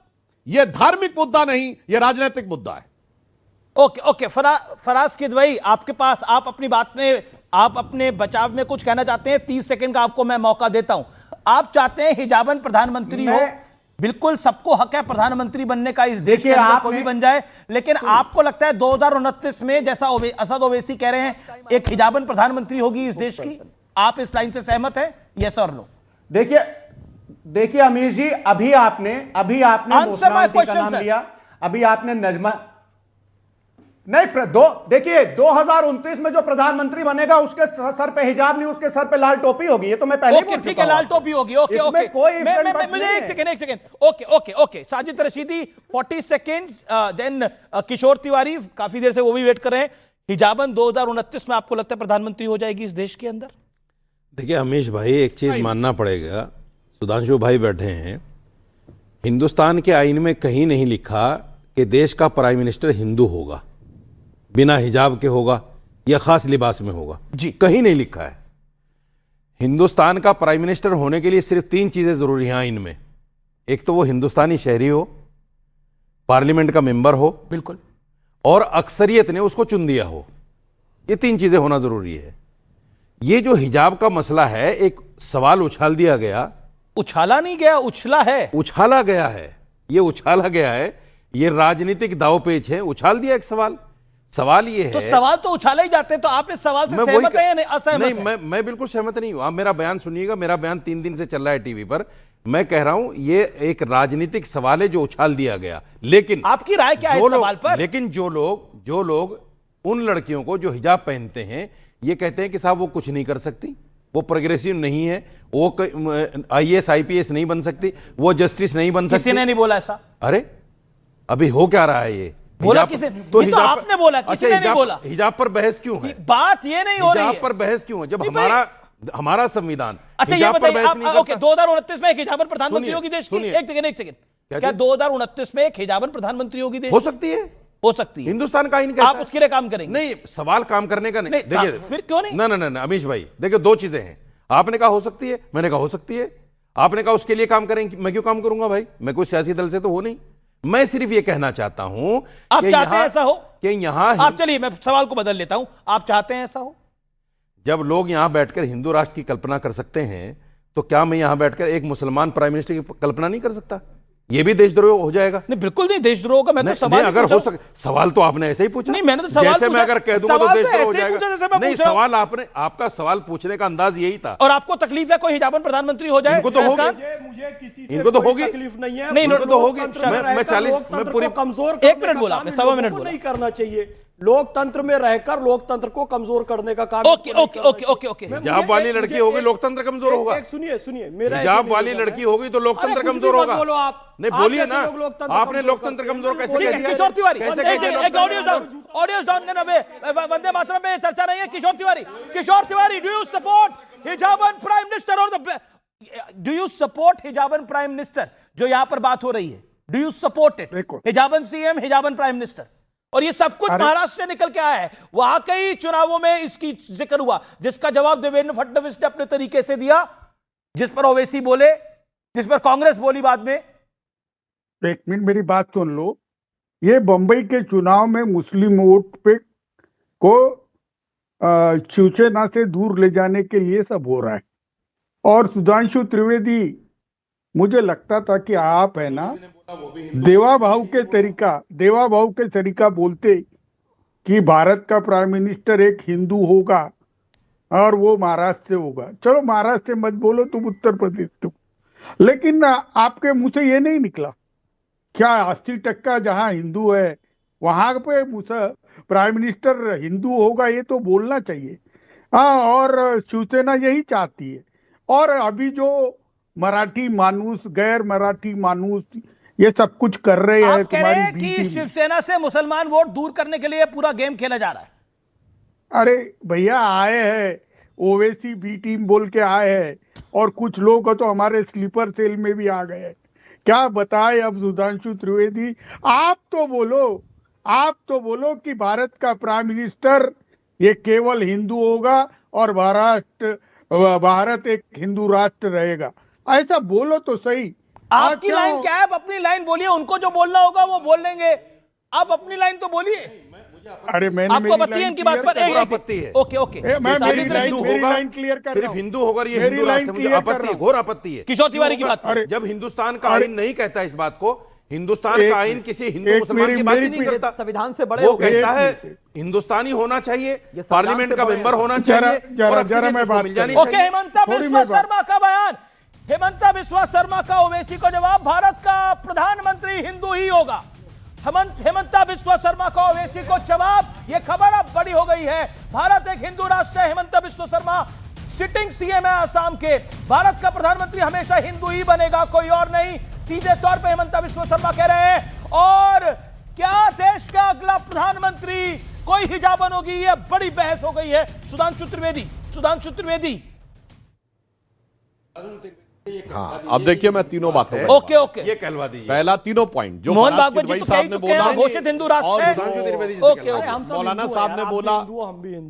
यह धार्मिक मुद्दा नहीं, यह राजनीतिक मुद्दा है। ओके फराज किदवई, आपके पास, आप अपनी बात में, आप अपने बचाव में कुछ कहना चाहते हैं? 30 सेकंड का आपको मैं मौका देता हूं। आप चाहते हैं हिजाबन प्रधानमंत्री हो, बिल्कुल सबको हक है प्रधानमंत्री बनने का, इस देश के अंदर कोई भी बन जाए, लेकिन आपको लगता है 2029 में, जैसा असद ओवैसी कह रहे हैं, एक हिजाबन प्रधानमंत्री होगी इस देश की? आप इस लाइन से सहमत हैं, यस और नो? देखिए अमीर जी, अभी आपने आंसर माय क्वेश्चन लिया, अभी आपने नजमा नहीं, देखिए 2029 में जो प्रधानमंत्री बनेगा उसके सर पे हिजाब नहीं, उसके सर पे लाल टोपी होगी। ये तो मैं पहले ओके ठीक है, लाल टोपी होगी। ओके मुझे एक second. Okay Sajid Rashidi 40 second, then Kishore Tiwari, काफी देर से वो भी वेट कर रहे हैं। हिजाबन 2029 में आपको लगता है प्रधानमंत्री हो जाएगी इस देश के अंदर? देखिए हमीश भाई, एक चीज मानना पड़ेगा, सुधांशु भाई बैठे हैं, हिंदुस्तान के आईन में कहीं नहीं लिखा कि देश का प्राइम मिनिस्टर हिंदू होगा, बिना हिजाब के होगा या खास लिबास में होगा जी, कहीं नहीं लिखा है। हिंदुस्तान का प्राइम मिनिस्टर होने के लिए सिर्फ 3 चीजें जरूरी हैं इनमें। एक तो वो हिंदुस्तानी शहरी हो, पार्लियामेंट का मेंबर हो, बिल्कुल, और अक्सरियत ने उसको चुन दिया हो। ये 3 चीजें होना जरूरी है। ये जो हिजाब का मसला है, एक सवाल उछाल दिया गया, उछाला नहीं गया, उछला है, उछाला गया है, ये उछाला गया है, ये राजनीतिक दावपेच है, उछाल दिया एक सवाल ये है। तो सवाल तो उछाले ही जाते हैं, तो आप इस सवाल से सहमत हैं या नहीं असहमत हैं? नहीं, मैं बिल्कुल सहमत नहीं हूं। आप मेरा बयान सुनिएगा, मेरा बयान 3 दिन से चल रहा है टीवी पर। मैं कह रहा हूं ये एक राजनीतिक सवाल है जो उछाल दिया गया। लेकिन आपकी राय क्या है इस सवाल पर? लेकिन जो लोग उन लड़कियों को जो हिजाब पहनते हैं, ये कहते हैं कि साहब वो कुछ नहीं कर सकती, वो प्रोग्रेसिव नहीं है, वो IAS IPS नहीं बन सकती, वो जस्टिस नहीं बन सकती। किसी ने नहीं बोला ऐसा। अरे अभी हो क्या रहा है? ये बोला किसे? तो आपने बोला, किसी ने नहीं बोला। हिजाब पर बहस क्यों है? बात ये नहीं हो रही है। हिजाब पर बहस क्यों है जब हमारा संविधान अच्छा ये बताइए, ओके 2029 में एक हिजाबन प्रधानमंत्री होगी देश की? एक सेकंड, क्या 2029 में एक हिजाबन प्रधानमंत्री होगी देश? हो सकती है, हो सकती है। हिंदुस्तान का आईन कहता है। आप उसके लिए काम करेंगे? नहीं, सवाल काम करने का नहीं। देखिए फिर क्यों नहीं? ना अमीश भाई, देखिए 2 चीजें हैं। आपने कहा हो सकती है, मैंने कहा हो सकती है। आपने कहा उसके लिए काम करेंगे, मैं क्यों काम करूंगा भाई? मैं कोई सियासी दल से तो हो नहीं। मैं सिर्फ ये कहना चाहता हूं, आप चाहते हैं ऐसा हो कि यहां आप, चलिए मैं सवाल को बदल लेता हूं, आप चाहते हैं ऐसा हो? जब लोग यहां बैठकर हिंदू राष्ट्र की कल्पना कर सकते हैं, तो क्या मैं यहां बैठकर एक मुसलमान प्राइम मिनिस्टर की कल्पना नहीं कर सकता? ये भी देशद्रोह हो जाएगा? नहीं, बिल्कुल नहीं देशद्रोह का, मैं तो सवाल नहीं, अगर हो सके, सवाल तो आपने ऐसे ही पूछा। नहीं, मैंने तो सवाल जैसे मैं अगर कह दूंगा तो देशद्रोह हो जाएगा। नहीं, सवाल आपका सवाल पूछने का अंदाज यही था। और आपको तकलीफ है कोई हिजाबन प्रधानमंत्री हो जाए? इनको तो होगी, इनको तो होगी, तकलीफ नहीं है, नहीं, इनको तो होगी। मैं 40 पूरी कमजोर 1 मिनट बोला आपने, 1.25 मिनट बोला। नहीं करना चाहिए, लोकतंत्र में रहकर लोकतंत्र को कमजोर करने का काम। Okay okay okay okay okay. हिजाब वाली लड़की होगी लोकतंत्र कमजोर होगा? सुनिए मेरा हिजाब वाली लड़की होगी तो लोकतंत्र कमजोर होगा? बोलो आप, नहीं बोलिए ना, आपने लोकतंत्र कमजोर कैसे कह दिया? किशोर तिवारी, कैसे एक ऑडियो डाउन वंदे मातरम पे चर्चा नहीं है। Kishore Tiwari, do you support हिजाबन प्राइम मिनिस्टर और डू यू सपोर्ट हिजाबन प्राइम मिनिस्टर? जो यहां पर बात हो रही है, डू यू सपोर्ट इट? हिजाबन सीएम, हिजाबन प्राइम मिनिस्टर, और ये सब कुछ महाराष्ट्र से निकल के आया है। वहां कई चुनावों में इसकी जिक्र हुआ, जिसका जवाब देवेंद्र फडणवीस ने अपने तरीके से दिया, जिस पर ओवैसी बोले, जिस पर कांग्रेस बोली बाद में। एक मिनट मेरी बात सुन लो। ये बंबई के चुनाव में मुस्लिम वोट पे को शिवसेना से दूर ले जाने के लिए सब हो रहा है। और सुधांशु त्रिवेदी, मुझे लगता था कि आप है ना देवा भाव के तरीका बोलते कि भारत का प्राइम मिनिस्टर एक हिंदू होगा और वो महाराष्ट्र से होगा। चलो महाराष्ट्र से मत बोलो, तुम उत्तर प्रदेश तुम, लेकिन आपके मुंह से ये नहीं निकला क्या 80% जहां हिंदू है वहां पे प्राइम मिनिस्टर हिंदू होगा? ये तो बोलना चाहिए। हाँ, और शिवसेना यही चाहती है। और अभी जो मराठी मानूस, गैर मराठी मानूस ये सब कुछ कर रहे हैं। आप कह रहे हैं कि शिवसेना से मुसलमान वोट दूर करने के लिए पूरा गेम खेला जा रहा है? अरे भैया, आए हैं ओवैसी बी टीम बोल के आए हैं, और कुछ लोग तो हमारे स्लीपर सेल में भी आ गए हैं। क्या बताए अब सुधांशु त्रिवेदी? आप तो बोलो कि भारत का प्राइम मिनिस्टर ये केवल हिंदू होगा और भारत एक हिंदू राष्ट्र रहेगा। ऐसा बोलो तो सही। आपकी लाइन क्या है? अपनी लाइन बोलिए, उनको जो बोलना होगा वो बोल लेंगे। आप अपनी लाइन तो बोलिए। अरे मैंने आपको आपत्ति है इनकी बात पर? एक आपत्ति है। ओके मैं मेरी लाइन क्लियर कर रहा हूं। सिर्फ हिंदू होगा, ये हिंदू राष्ट्र, मुझे आपत्ति है, घोर आपत्ति है। किशोर तिवारी की बात, जब हिंदुस्तान का आईन नहीं कहता इस बात को, हिंदुस्तान का आइन किसी हिंदू मुसलमान की बात ही नहीं करता। संविधान से बड़े वो कहता है हिंदुस्तानी होना चाहिए, पार्लियामेंट का मेंबर होना चाहिए, और अक्सरियत को मिल जानी चाहिए। ओके, हेमंता बिस्वा शर्मा का बयान, हेमंता बिस्वा शर्मा का ओवैसी को जवाब, भारत का प्रधानमंत्री हिंदू ही होगा। हेमंता बिस्वा शर्मा का ओवैसी को जवाब, यह खबर अब बड़ी हो गई है। भारत एक हिंदू राष्ट्र है। हेमंता बिस्वा शर्मा सिटिंग सीएम है आसाम के। भारत का प्रधानमंत्री हमेशा हिंदू ही बनेगा, कोई और नहीं, सीधे तौर पे हेमंता बिस्वा शर्मा कह रहे हैं। और क्या देश का अगला प्रधानमंत्री कोई हिजाबन होगी? यह बड़ी बहस हो गई है। सुधांशु त्रिवेदी। हाँ, अब देखिए मैं तीनों बातों पर ओके ये कहलवा दीजिए। पहला तीनों पॉइंट जो मोहन फराज भागवत जी किदवई तो साहब कह ने चुके हैं, बोला, घोषित हिंदू राष्ट्र है। ओके, मौलाना साहब ने बोला,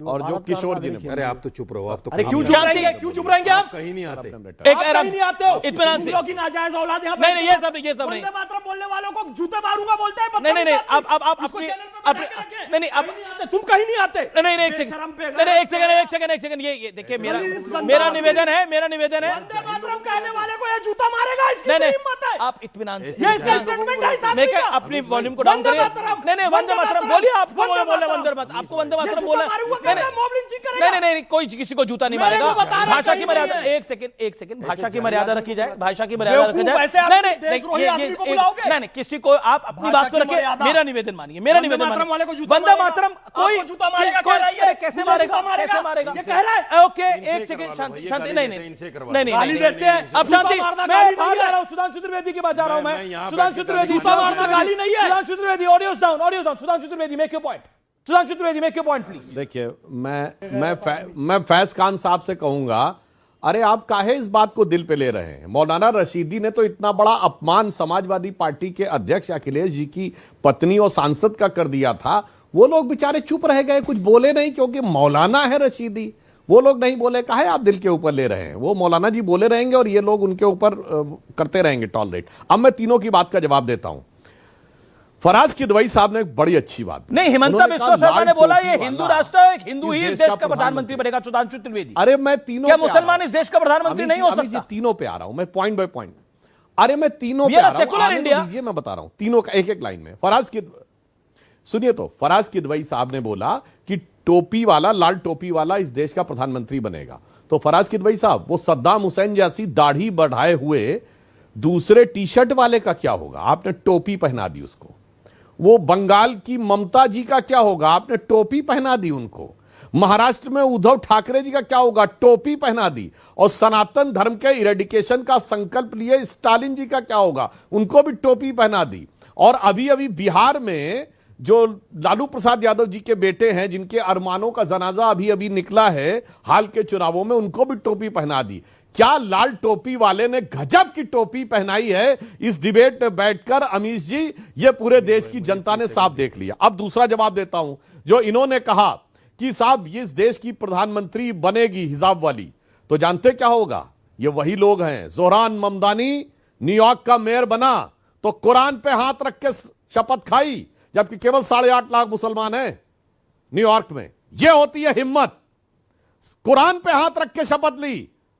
और जो किशोर जी ने, अरे आप तो चुप रहो, आप तो क्यों चुप रहेंगे आप? कहीं नहीं आते। नहीं आते हो, इत्मीनान से। लोग की नाजायज औलाद यहाँ नहीं, ये सब नहीं। वंदे मातरम बोलने वालों को जूते मारूंगा बोलते हैं। नहीं, आप नहीं, अब तुम कहीं नहीं आते। नहीं, एक सेकंड, ये देखिए, मेरा निवेदन है। वंदे मातरम कहने वाले को ये जूता मारेगा, इसकी हिम्मत है। आप इत्मीनान से, ये इसका स्टेटमेंट है। मैं अपनी वॉल्यूम को डाउन करिए। नहीं, वंदे मातरम बोलिए। आपको वंदे मातरम बोला। नहीं, कोई किसी को जूता नहीं मारेगा। भाषा की मर्यादा, एक सेकंड, भाषा की मर्यादा रखी जाए। नहीं, किसी को आप अपनी बात को रखिए। मेरा निवेदन मानिए। वंदे मातरम कोई जूता मारेगा, कैसे मारेगा? ये कह रहा है। ओके, एक सेकंड, शांति। नहीं, गाली देते हैं। अब शांति, मैं बात जा रहा हूं, सुधांशु त्रिवेदी की बात जा रहा हूं मैं। सुधांशु त्रिवेदी, गाली नहीं है। Sudhanshu Trivedi, audios down. Sudhanshu Trivedi, make your point please. देखिए, मैं फैज खान साहब से कहूंगा, अरे आप काहे इस बात को दिल पे ले रहे हैं? मौलाना रशीदी ने तो इतना बड़ा अपमान समाजवादी पार्टी के अध्यक्ष अखिलेश जी की पत्नी और सांसद का कर दिया था। वो लोग बेचारे चुप रह गए, कुछ बोले नहीं, क्योंकि मौलाना है रशीदी। वो लोग नहीं बोले, काहे आप दिल के ऊपर ले रहे हैं? वो मौलाना जी बोले रहेंगे और ये लोग उनके ऊपर करते रहेंगे टॉलरेट। अब मैं तीनों की बात का जवाब देता हूं। फराज किदवई साहब ने एक बड़ी अच्छी बात, नहीं, हिमंता बिस्वा शर्मा ने बोला ये हिंदू राष्ट्र है, एक हिंदू ही इस देश का प्रधानमंत्री बनेगा। सुधांशु त्रिवेदी, अरे मैं तीनों, क्या मुसलमान इस देश का प्रधानमंत्री नहीं हो सकता? तीनों पे आ रहा हूं मैं, पॉइंट बाय पॉइंट। अरे मैं तीनों पे आ रहा हूं, आने तो दीजिए, मैं बता रहा हूं तीनों का एक एक लाइन में। सुनिए तो, फराज किदवई साहब ने बोला कि टोपी वाला, लाल टोपी वाला इस देश का प्रधानमंत्री बनेगा। तो फराज किदवई साहब, वो सद्दाम हुसैन जैसी दाढ़ी बढ़ाए हुए दूसरे टी शर्ट वाले का क्या होगा? आपने टोपी पहना दी उसको। वो बंगाल की ममता जी का क्या होगा? आपने टोपी पहना दी उनको। महाराष्ट्र में उद्धव ठाकरे जी का क्या होगा? टोपी पहना दी। और सनातन धर्म के इरेडिकेशन का संकल्प लिए स्टालिन जी का क्या होगा? उनको भी टोपी पहना दी। और अभी अभी बिहार में जो लालू प्रसाद यादव जी के बेटे हैं, जिनके अरमानों का जनाजा अभी अभी निकला है हाल के चुनावों में, उनको भी टोपी पहना दी। क्या लाल टोपी वाले ने गजब की टोपी पहनाई है इस डिबेट में बैठकर अमीश जी, ये पूरे देश की जनता ने साफ देख लिया। अब दूसरा जवाब देता हूं, जो इन्होंने कहा कि साहब इस देश की प्रधानमंत्री बनेगी हिजाब वाली, तो जानते क्या होगा? ये वही लोग हैं। जोहरान ममदानी न्यूयॉर्क का मेयर बना तो कुरान पे हाथ रख के शपथ खाई, जबकि केवल 8.5 लाख मुसलमान हैं न्यूयॉर्क में। यह होती है हिम्मत। कुरान पे हाथ रख के शपथ ली।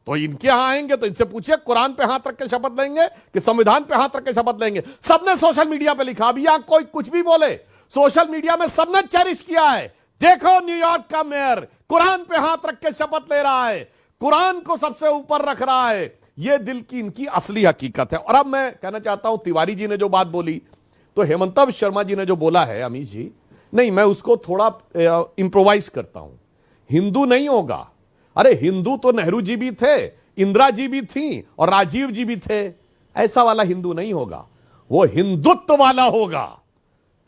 तो इनके यहां आएंगे तो इनसे पूछिए, कुरान पे हाथ रख के शपथ लेंगे कि संविधान पे हाथ रख के शपथ लेंगे? सबने सोशल मीडिया पे लिखा। अभी यहां कोई कुछ भी बोले, सोशल मीडिया में सबने चेरिश किया है। देखो न्यूयॉर्क का मेयर कुरान पे हाथ रख के शपथ ले रहा है, कुरान को सबसे ऊपर रख रहा है। यह दिल की इनकी असली हकीकत है। और अब मैं कहना चाहता हूं, तिवारी जी ने जो बात बोली, तो हेमंता शर्मा जी ने जो बोला है अमीश जी, नहीं मैं उसको थोड़ा इंप्रोवाइज करता हूं। हिंदू नहीं होगा। अरे हिंदू तो नेहरू जी भी थे, इंदिरा जी भी थी और राजीव जी भी थे। ऐसा वाला हिंदू नहीं होगा, वो हिंदुत्व वाला होगा,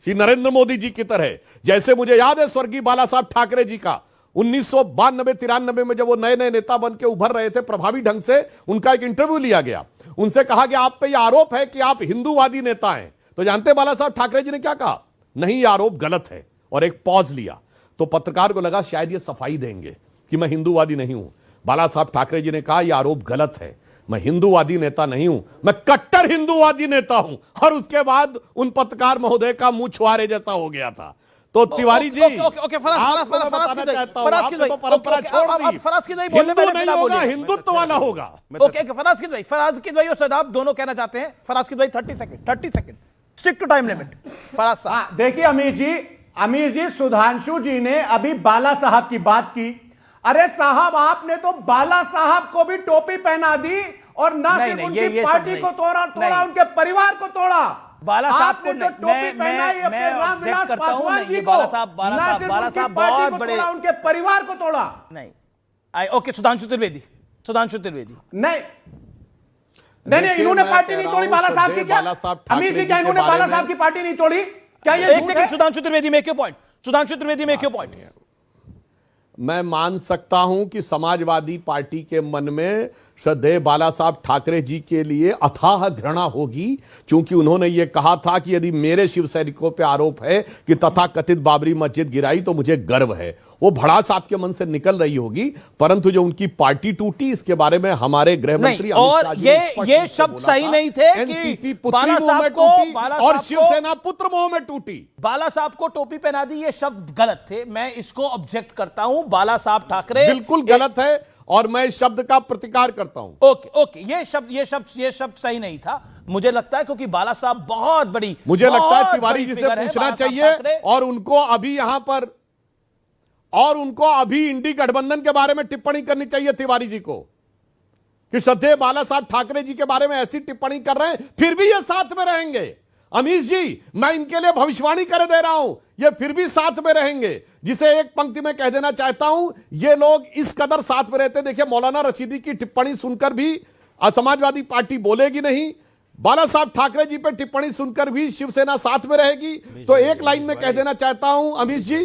श्री नरेंद्र मोदी जी की तरह। जैसे मुझे याद है स्वर्गीय बाला साहब ठाकरे जी का 1992-93 में जब वो नए नए नेता बन के उभर रहे थे प्रभावी ढंग से, उनका एक इंटरव्यू लिया गया। उनसे कहा कि आप पे यह आरोप है कि आप हिंदूवादी नेता हैं। तो जानते बाला साहब ठाकरे जी ने क्या कहा? नहीं, यह आरोप गलत है। और एक पॉज लिया। तो पत्रकार को लगा शायद ये सफाई देंगे कि मैं हिंदूवादी नहीं हूं। बाला साहब ठाकरे जी ने कहा यह आरोप गलत है, मैं हिंदूवादी नेता नहीं हूं, मैं कट्टर हिंदूवादी नेता हूं। और उसके बाद उन पत्रकार महोदय का मुंह छुआरे जैसा हो गया था। तो तिवारी जी, हिंदुत्व वाला होगा। फराज किदवई और सदाब दोनों कहना चाहते हैं। Faraz Kidwai 30 second, stick to time limit. Faraz साहब, देखिए अमीर जी, सुधांशु जी ने अभी बाला साहब की बात की। अरे साहब, आपने तो बाला साहब को भी टोपी पहना दी और ना सिर्फ उनकी पार्टी को तोड़ा, उनके परिवार को तोड़ा। बाला साहब को जो टोपी पहनाई अपने रामविलास पासवान जी को, बाला साहब बहुत बड़े, उनके परिवार को तोड़ा। नहीं, ओके, सुधांशु त्रिवेदी नहीं, इन्होंने पार्टी नहीं तोड़ी बाला साहब की। क्या अमीर जी, क्या इन्होंने बाला साहब की पार्टी नहीं तोड़ी? क्या ये Sudhanshu Trivedi make your point. मैं मान सकता हूं कि समाजवादी पार्टी के मन में श्रद्धेय बाला साहब ठाकरे जी के लिए अथाह घृणा होगी, क्योंकि उन्होंने ये कहा था कि यदि मेरे शिव सैनिकों पे आरोप है कि तथाकथित बाबरी मस्जिद गिराई तो मुझे गर्व है। वो भड़ास आपके मन से निकल रही होगी, परंतु जो उनकी पार्टी टूटी इसके बारे में हमारे गृह मंत्री और ये शब्द सही नहीं थे कि बाला साहब को और शिवसेना पुत्र मोह में टूटी। बाला साहब को टोपी पहना दी, ये शब्द गलत थे। मैं इसको ऑब्जेक्ट करता हूं। बाला साहब ठाकरे बिल्कुल गलत है और मैं इस शब्द का प्रतिकार करता हूं। ओके, ये शब्द सही नहीं था, मुझे लगता है, क्योंकि बाला साहब बहुत बड़ी, मुझे लगता है तिवारी जी से पूछना चाहिए और उनको अभी यहां पर इंडी गठबंधन के बारे में टिप्पणी करनी चाहिए तिवारी जी को कि श्रद्धेय बाला साहब ठाकरे जी के बारे में ऐसी टिप्पणी कर रहे हैं, फिर भी ये साथ में रहेंगे। अमीश जी, मैं इनके लिए भविष्यवाणी कर दे रहा हूं, ये फिर भी साथ में रहेंगे। जिसे एक पंक्ति में कह देना चाहता हूं, ये लोग इस कदर साथ में रहते। देखिए, मौलाना रशीदी की टिप्पणी सुनकर भी समाजवादी पार्टी बोलेगी नहीं, बाला साहब ठाकरे जी पर टिप्पणी सुनकर भी शिवसेना साथ में रहेगी। तो एक लाइन में कह देना चाहता हूं अमीश जी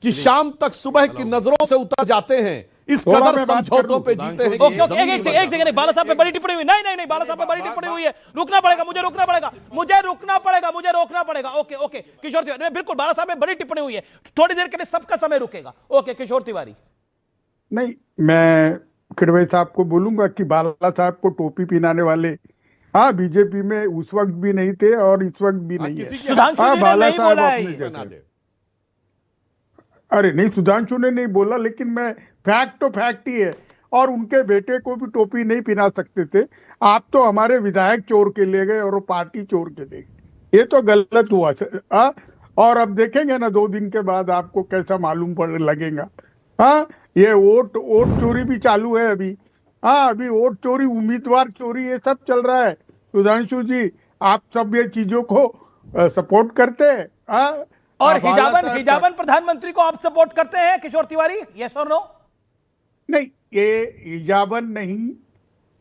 कि शाम तक सुबह की नजरों से उतर जाते हैं, इस कदर समझौतों पे जीते हैं। एक सेकंड, बाला साहब पे बड़ी टिप्पणी हुई। नहीं, बाला साहब पे बड़ी टिप्पणी हुई है। मुझे रोकना पड़ेगा। ओके, किशोर तिवारी, बिल्कुल, बाला साहब पे बड़ी टिप्पणी हुई है, थोड़ी देर के लिए सबका समय रुकेगा। ओके, किशोर तिवारी। नहीं, मैं किदवई साहब को बोलूंगा कि बाला साहब को टोपी पहनाने वाले बीजेपी में उस वक्त भी नहीं थे और इस वक्त भी नहीं है। सुधांशु जी ने नहीं बोला है। अरे नहीं, सुधांशु ने नहीं बोला, लेकिन मैं फैक्ट तो फैक्ट ही है। और उनके बेटे को भी टोपी नहीं पहना सकते थे। आप तो हमारे विधायक चोर के ले गए और वो पार्टी चोर के ले गए, ये तो गलत हुआ। और अब देखेंगे ना 2 दिन के बाद आपको कैसा मालूम पड़ लगेगा। हाँ, ये वोट चोरी भी चालू है अभी। हाँ, अभी वोट चोरी, उम्मीदवार चोरी, ये सब चल रहा है। सुधांशु जी, आप सब ये चीजों को सपोर्ट करते हैं? और हिजाबन प्रधानमंत्री को आप सपोर्ट करते हैं किशोर तिवारी, यस और नो? नहीं, ये हिजाबन नहीं,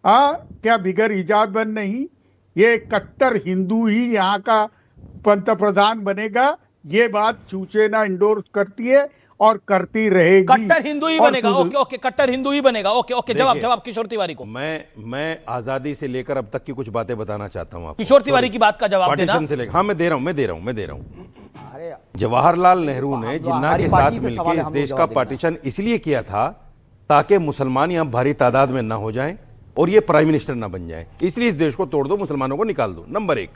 क्या बिगर हिजाबन नहीं, ये कट्टर हिंदू ही यहाँ का पंतप्रधान बनेगा। ये बात शिवसेना इंडोर्स करती है और करती रहेगी। कट्टर हिंदू ही बनेगा? ओके, कट्टर हिंदू ही बनेगा। ओके, जवाब किशोर तिवारी को। मैं आजादी से लेकर अब तक की कुछ बातें बताना चाहता हूं आपको। किशोर तिवारी की बात का जवाब देना। पार्टीशन से लेकर, हाँ मैं दे रहा हूं। जवाहरलाल नेहरू ने जिन्ना के साथ मिलकर इस देश का पार्टीशन इसलिए किया था ताकि मुसलमान यहां भारी तादाद में ना हो जाएं और ये प्राइम मिनिस्टर ना बन जाए, इसलिए इस देश को तोड़ दो, मुसलमानों को निकाल दो। नंबर 1।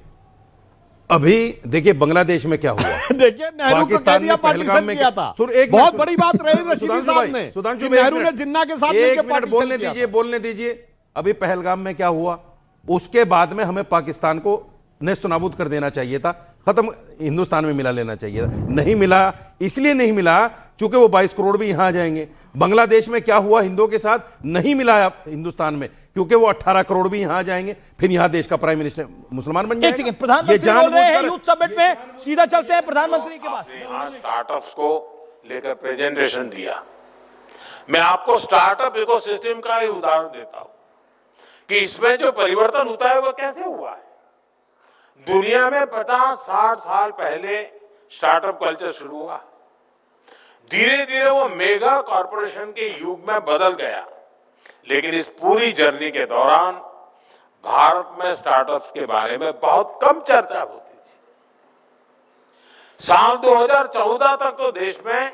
अभी देखिए बांग्लादेश में क्या हुआ। देखिए नेहरू को कह दिया पार्टीशन किया था, बहुत बड़ी बात रही रशीदी साहब ने। सुधांशु, नेहरू ने जिन्ना के साथ मिलकर पार्टीशन बोलने दीजिए। अभी पहलगाम में क्या हुआ, उसके बाद में हमें पाकिस्तान को नेस्तनाबूद कर देना चाहिए था, खत्म, हिंदुस्तान में मिला लेना चाहिए था। नहीं मिला, इसलिए नहीं मिला क्योंकि वो 22 करोड़ भी यहां आ जाएंगे। बांग्लादेश में क्या हुआ हिंदुओं के साथ, नहीं मिला हिंदुस्तान में क्योंकि वो 18 करोड़ भी यहां आ जाएंगे, फिर यहां देश का प्राइम मिनिस्टर मुसलमान बन जाएगा। प्रधानमंत्री बोल रहे हैं यूथ समिट में, सीधा चलते हैं प्रधानमंत्री के पास। स्टार्टअप्स को लेकर प्रेजेंटेशन दिया। मैं आपको स्टार्टअप इकोसिस्टम का ही उदाहरण देता हूं कि इसमें जो परिवर्तन होता है वो कैसे हुआ है। दुनिया में 50-60 साल पहले स्टार्टअप कल्चर शुरू हुआ, धीरे धीरे वो मेगा कॉरपोरेशन के युग में बदल गया। लेकिन इस पूरी जर्नी के दौरान भारत में स्टार्टअप्स के बारे में बहुत कम चर्चा होती थी। साल 2014 तक तो देश में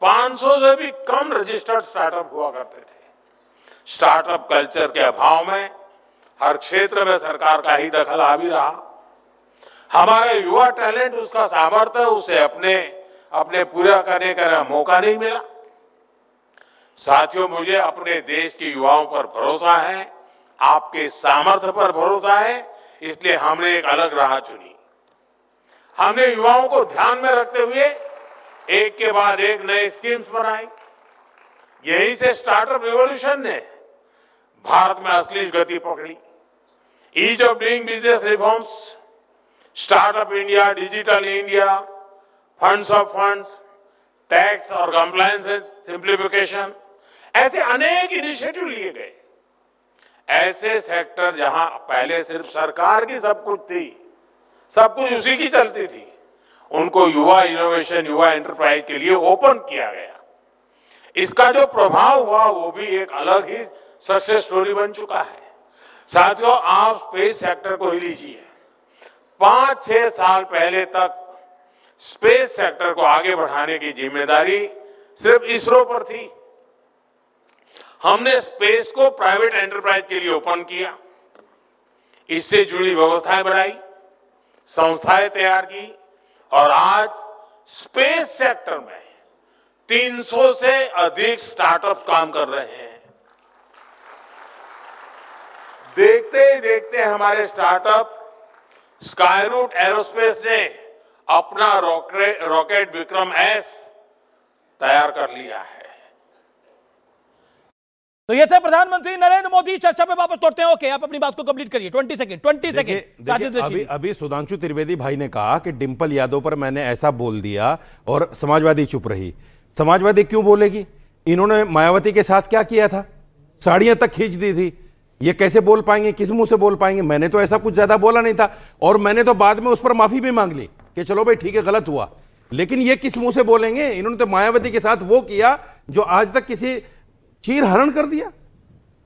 500 से भी कम रजिस्टर्ड स्टार्टअप हुआ करते थे। स्टार्टअप कल्चर के अभाव में हर क्षेत्र में सरकार का ही दखल हावी रहा। हमारा युवा टैलेंट, उसका सामर्थ्य, उसे अपने पूरा करने का मौका नहीं मिला। साथियों, मुझे अपने देश के युवाओं पर भरोसा है, आपके सामर्थ्य पर भरोसा है, इसलिए हमने एक अलग राह चुनी। हमने युवाओं को ध्यान में रखते हुए एक के बाद एक नए स्कीम्स बनाई। यहीं से स्टार्टअप रिवॉल्यूशन ने भारत में असली गति पकड़ी। Ease of doing business reforms, startup India, digital India, funds of funds, tax और कंप्लायंस सिंप्लीफिकेशन, ऐसे अनेक इनिशिएटिव लिए गए। ऐसे सेक्टर जहां पहले सिर्फ सरकार की सब कुछ थी, सब कुछ उसी की चलती थी, उनको युवा इनोवेशन, युवा एंटरप्राइज के लिए ओपन किया गया। इसका जो प्रभाव हुआ वो भी एक अलग ही सक्सेस स्टोरी बन चुका है। साथियों, आप स्पेस सेक्टर को ही लीजिए। 5-6 साल पहले तक स्पेस सेक्टर को आगे बढ़ाने की जिम्मेदारी सिर्फ इसरो पर थी। हमने स्पेस को प्राइवेट एंटरप्राइज के लिए ओपन किया, इससे जुड़ी व्यवस्थाएं बनाई, संस्थाएं तैयार की और आज स्पेस सेक्टर में 300 से अधिक स्टार्टअप काम कर रहे हैं। देखते ही देखते हमारे स्टार्टअप स्काईरूट एरोस्पेस ने अपना रॉकेट विक्रम एस तैयार कर लिया है। तो ये थे प्रधानमंत्री नरेंद्र मोदी। चर्चा पे वापस लौटते हैं। ओके, आप अपनी बात को कंप्लीट करिए। 20 सेकंड। अभी सुधांशु त्रिवेदी भाई ने कहा कि डिंपल यादव पर मैंने ऐसा बोल दिया और समाजवादी चुप रही। समाजवादी क्यों बोलेगी? इन्होंने मायावती के साथ क्या किया था? साड़ियां तक खींच दी थी। ये कैसे बोल पाएंगे, किस मुंह से बोल पाएंगे? मैंने तो ऐसा कुछ ज्यादा बोला नहीं था और मैंने तो बाद में उस पर माफी भी मांग ली कि चलो भाई ठीक है, गलत हुआ। लेकिन ये किस मुंह से बोलेंगे? इन्होंने तो मायावती के साथ वो किया जो आज तक किसी चीर हरण कर दिया।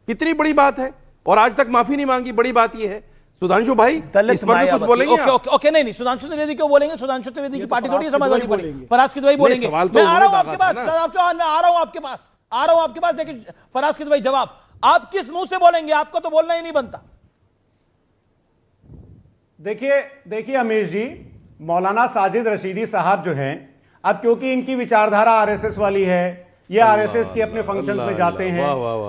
कितनी बड़ी बात है, और आज तक माफी नहीं मांगी। बड़ी बात ये है सुधांशु भाई, इस पर भी कुछ बोलेंगे? ओके, नहीं, सुधांशु त्रिवेदी क्यों बोलेंगे? सुधांशु त्रिवेदी की पार्टी थोड़ी समाजवादी पार्टी, फराज किदवई बोलेंगे। मैं आ रहा हूं आपके पास, मैं आ रहा हूं आपके पास। देखिए फराज किदवई, जवाब आप किस मुंह से बोलेंगे? आपको तो बोलना ही नहीं बनता। देखिए अमीश जी, मौलाना साजिद रशीदी साहब जो हैं, अब क्योंकि इनकी विचारधारा आरएसएस वाली है, ये आरएसएस के अपने फंक्शंस में जाते हैं।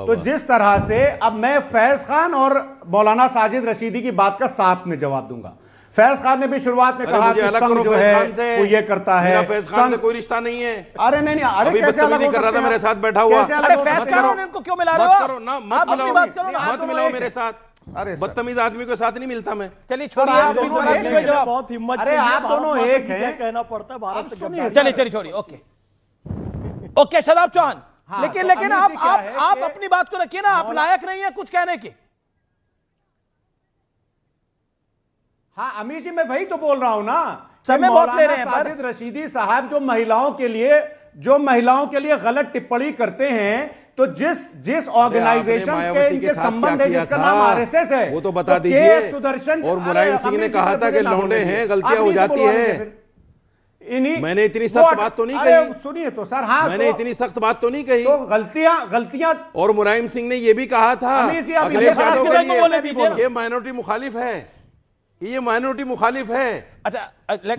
तो जिस तरह से अब मैं फैज खान और मौलाना साजिद रशीदी की बात का साथ में जवाब दूंगा। फैज खान ने भी शुरुआत में कहा कि संघ जो है वो ये करता है, फैज खान से कोई रिश्ता नहीं है। अरे नहीं, अरे अभी कैसे अलग कर रहा था मेरे साथ बैठा हुआ। अरे फैज खान को क्यों मिला रहे हो? मत मिलाओ मेरे साथ। अरे बदतमीज आदमी के साथ नहीं मिलता मैं। चलिए छोड़िए, बहुत हिम्मत अरे आप दोनों एक हैं, कहना पड़ता है भारत से। चलिए छोड़िए, ओके शादाब चौहान, लेकिन आप अपनी बात को रखिए ना, आप लायक नहीं है कुछ कहने के। हाँ अमीर जी, मैं वही तो बोल रहा हूं ना, समय बहुत ले रहे हैं। साजिद रशीदी साहब जो महिलाओं के लिए गलत टिप्पणी करते हैं, तो जिस ऑर्गेनाइजेशन के इनके संबंध है जिसका नाम आरएसएस है, वो तो बता दीजिए। सुदर्शन और मुलायम सिंह ने कहा था कि लौंडे हैं, गलतियां हो जाती हैं। मैंने इतनी सख्त बात तो नहीं कही। सुनिए तो सर, हाँ मैंने इतनी सख्त बात तो नहीं कही। तो गलतियां और मुलायम सिंह ने यह भी कहा था अखिलेश यादव ये माइनॉरिटी मुखालिफ है, ये माइनॉरिटी मुखालिफ है। अच्छा,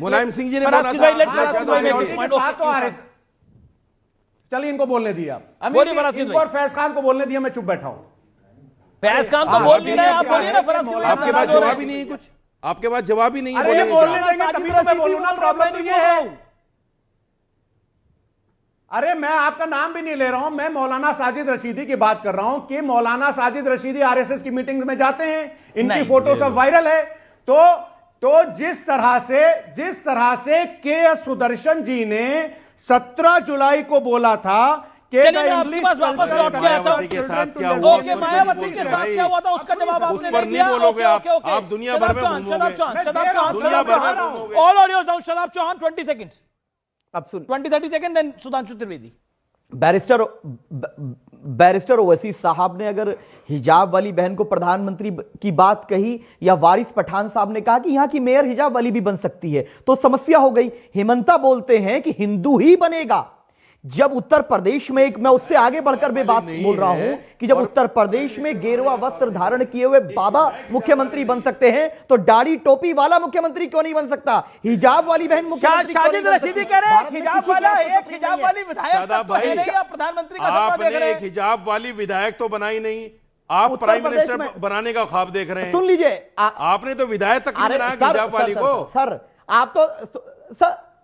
मुलायम सिंह जी ने बोला था। चलिए इनको बोलने दिया, इनको और फैज खान को बोलने दिया, मैं चुप बैठा हूं। फैज खान तो बोल नहीं रहे, आप बोलिए ना। आपके पास जवाब ही नहीं है कुछ, आपके पास जवाब ही नहीं है। अरे बोलने देंगे तभी तो मैं बोलूंगा, प्रॉब्लम तो ये है। अरे मैं आपका नाम भी नहीं ले रहा हूं, मैं मौलाना साजिद रशीदी की बात कर रहा हूं कि मौलाना साजिद रशीदी आरएसएस की मीटिंग्स में जाते हैं, इनकी फोटो सब वायरल है। तो जिस तरह से के सुदर्शन जी ने 17 जुलाई को बोला था कि आपके पास वापस लौट के आता हूं के साथ क्या हुआ, ओके मायावती के साथ क्या हुआ था उसका जवाब आपने नहीं दिया। बोलोगे आप दुनिया भर में घूमोगे। Shadab Chauhan, all audios down. Shadab Chauhan 20 seconds, अब सुन 20-30 second, then Sudhanshu Trivedi. Barrister Owaisi साहब ने अगर हिजाब वाली बहन को प्रधानमंत्री की बात कही, या वारिस पठान साहब ने कहा कि यहां की मेयर हिजाब वाली भी बन सकती है, तो समस्या हो गई। हेमंता बोलते हैं कि हिंदू ही बनेगा। जब उत्तर प्रदेश में, मैं उससे आगे बढ़कर भी बात बोल रहा हूं कि जब उत्तर प्रदेश में गेरुआ वस्त्र धारण किए हुए बाबा मुख्यमंत्री बन सकते हैं, तो दाढ़ी टोपी वाला मुख्यमंत्री क्यों नहीं बन सकता? हिजाब वाली बहन मुख्यमंत्री साजिद रशीदी कह रहे हैं हिजाब वाला, एक हिजाब वाली विधायक प्रधानमंत्री का सपना देख रहे हैं। एक हिजाब वाली विधायक तो बनाई नहीं, आप प्राइम मिनिस्टर बनाने का ख्वाब देख रहे हैं। सुन लीजिए, आपने तो विधायक तक नहीं बनाया हिजाब वाली को। सर आप तो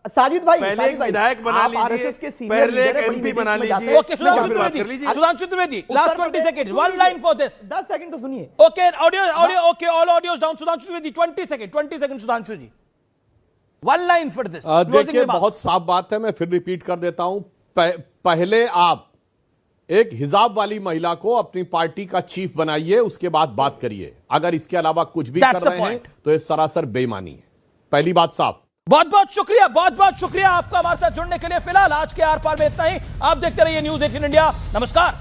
साजिद भाई पहले एक विधायक बना लीजिए, पहले एक एमपी बना लीजिए। Okay Sudhanshu Trivedi, last 20 second, one line for this. 10 second तो सुनिए। Okay audio, okay all audios down. Sudhanshu Trivedi 20 second Sudhanshu ji, one line for this. देखिए बहुत साफ बात है, मैं फिर रिपीट कर देता हूं। पहले आप एक हिजाब वाली महिला को अपनी पार्टी का चीफ बनाइए, उसके बाद बात करिए। अगर इसके अलावा कुछ भी कर रहे हैं तो ये सरासर बेईमानी है। पहली बात साफ। बहुत बहुत शुक्रिया आपका हमारे साथ जुड़ने के लिए। फिलहाल आज के आर पार में इतना ही। आप देखते रहिए न्यूज़ 18 इंडिया। नमस्कार।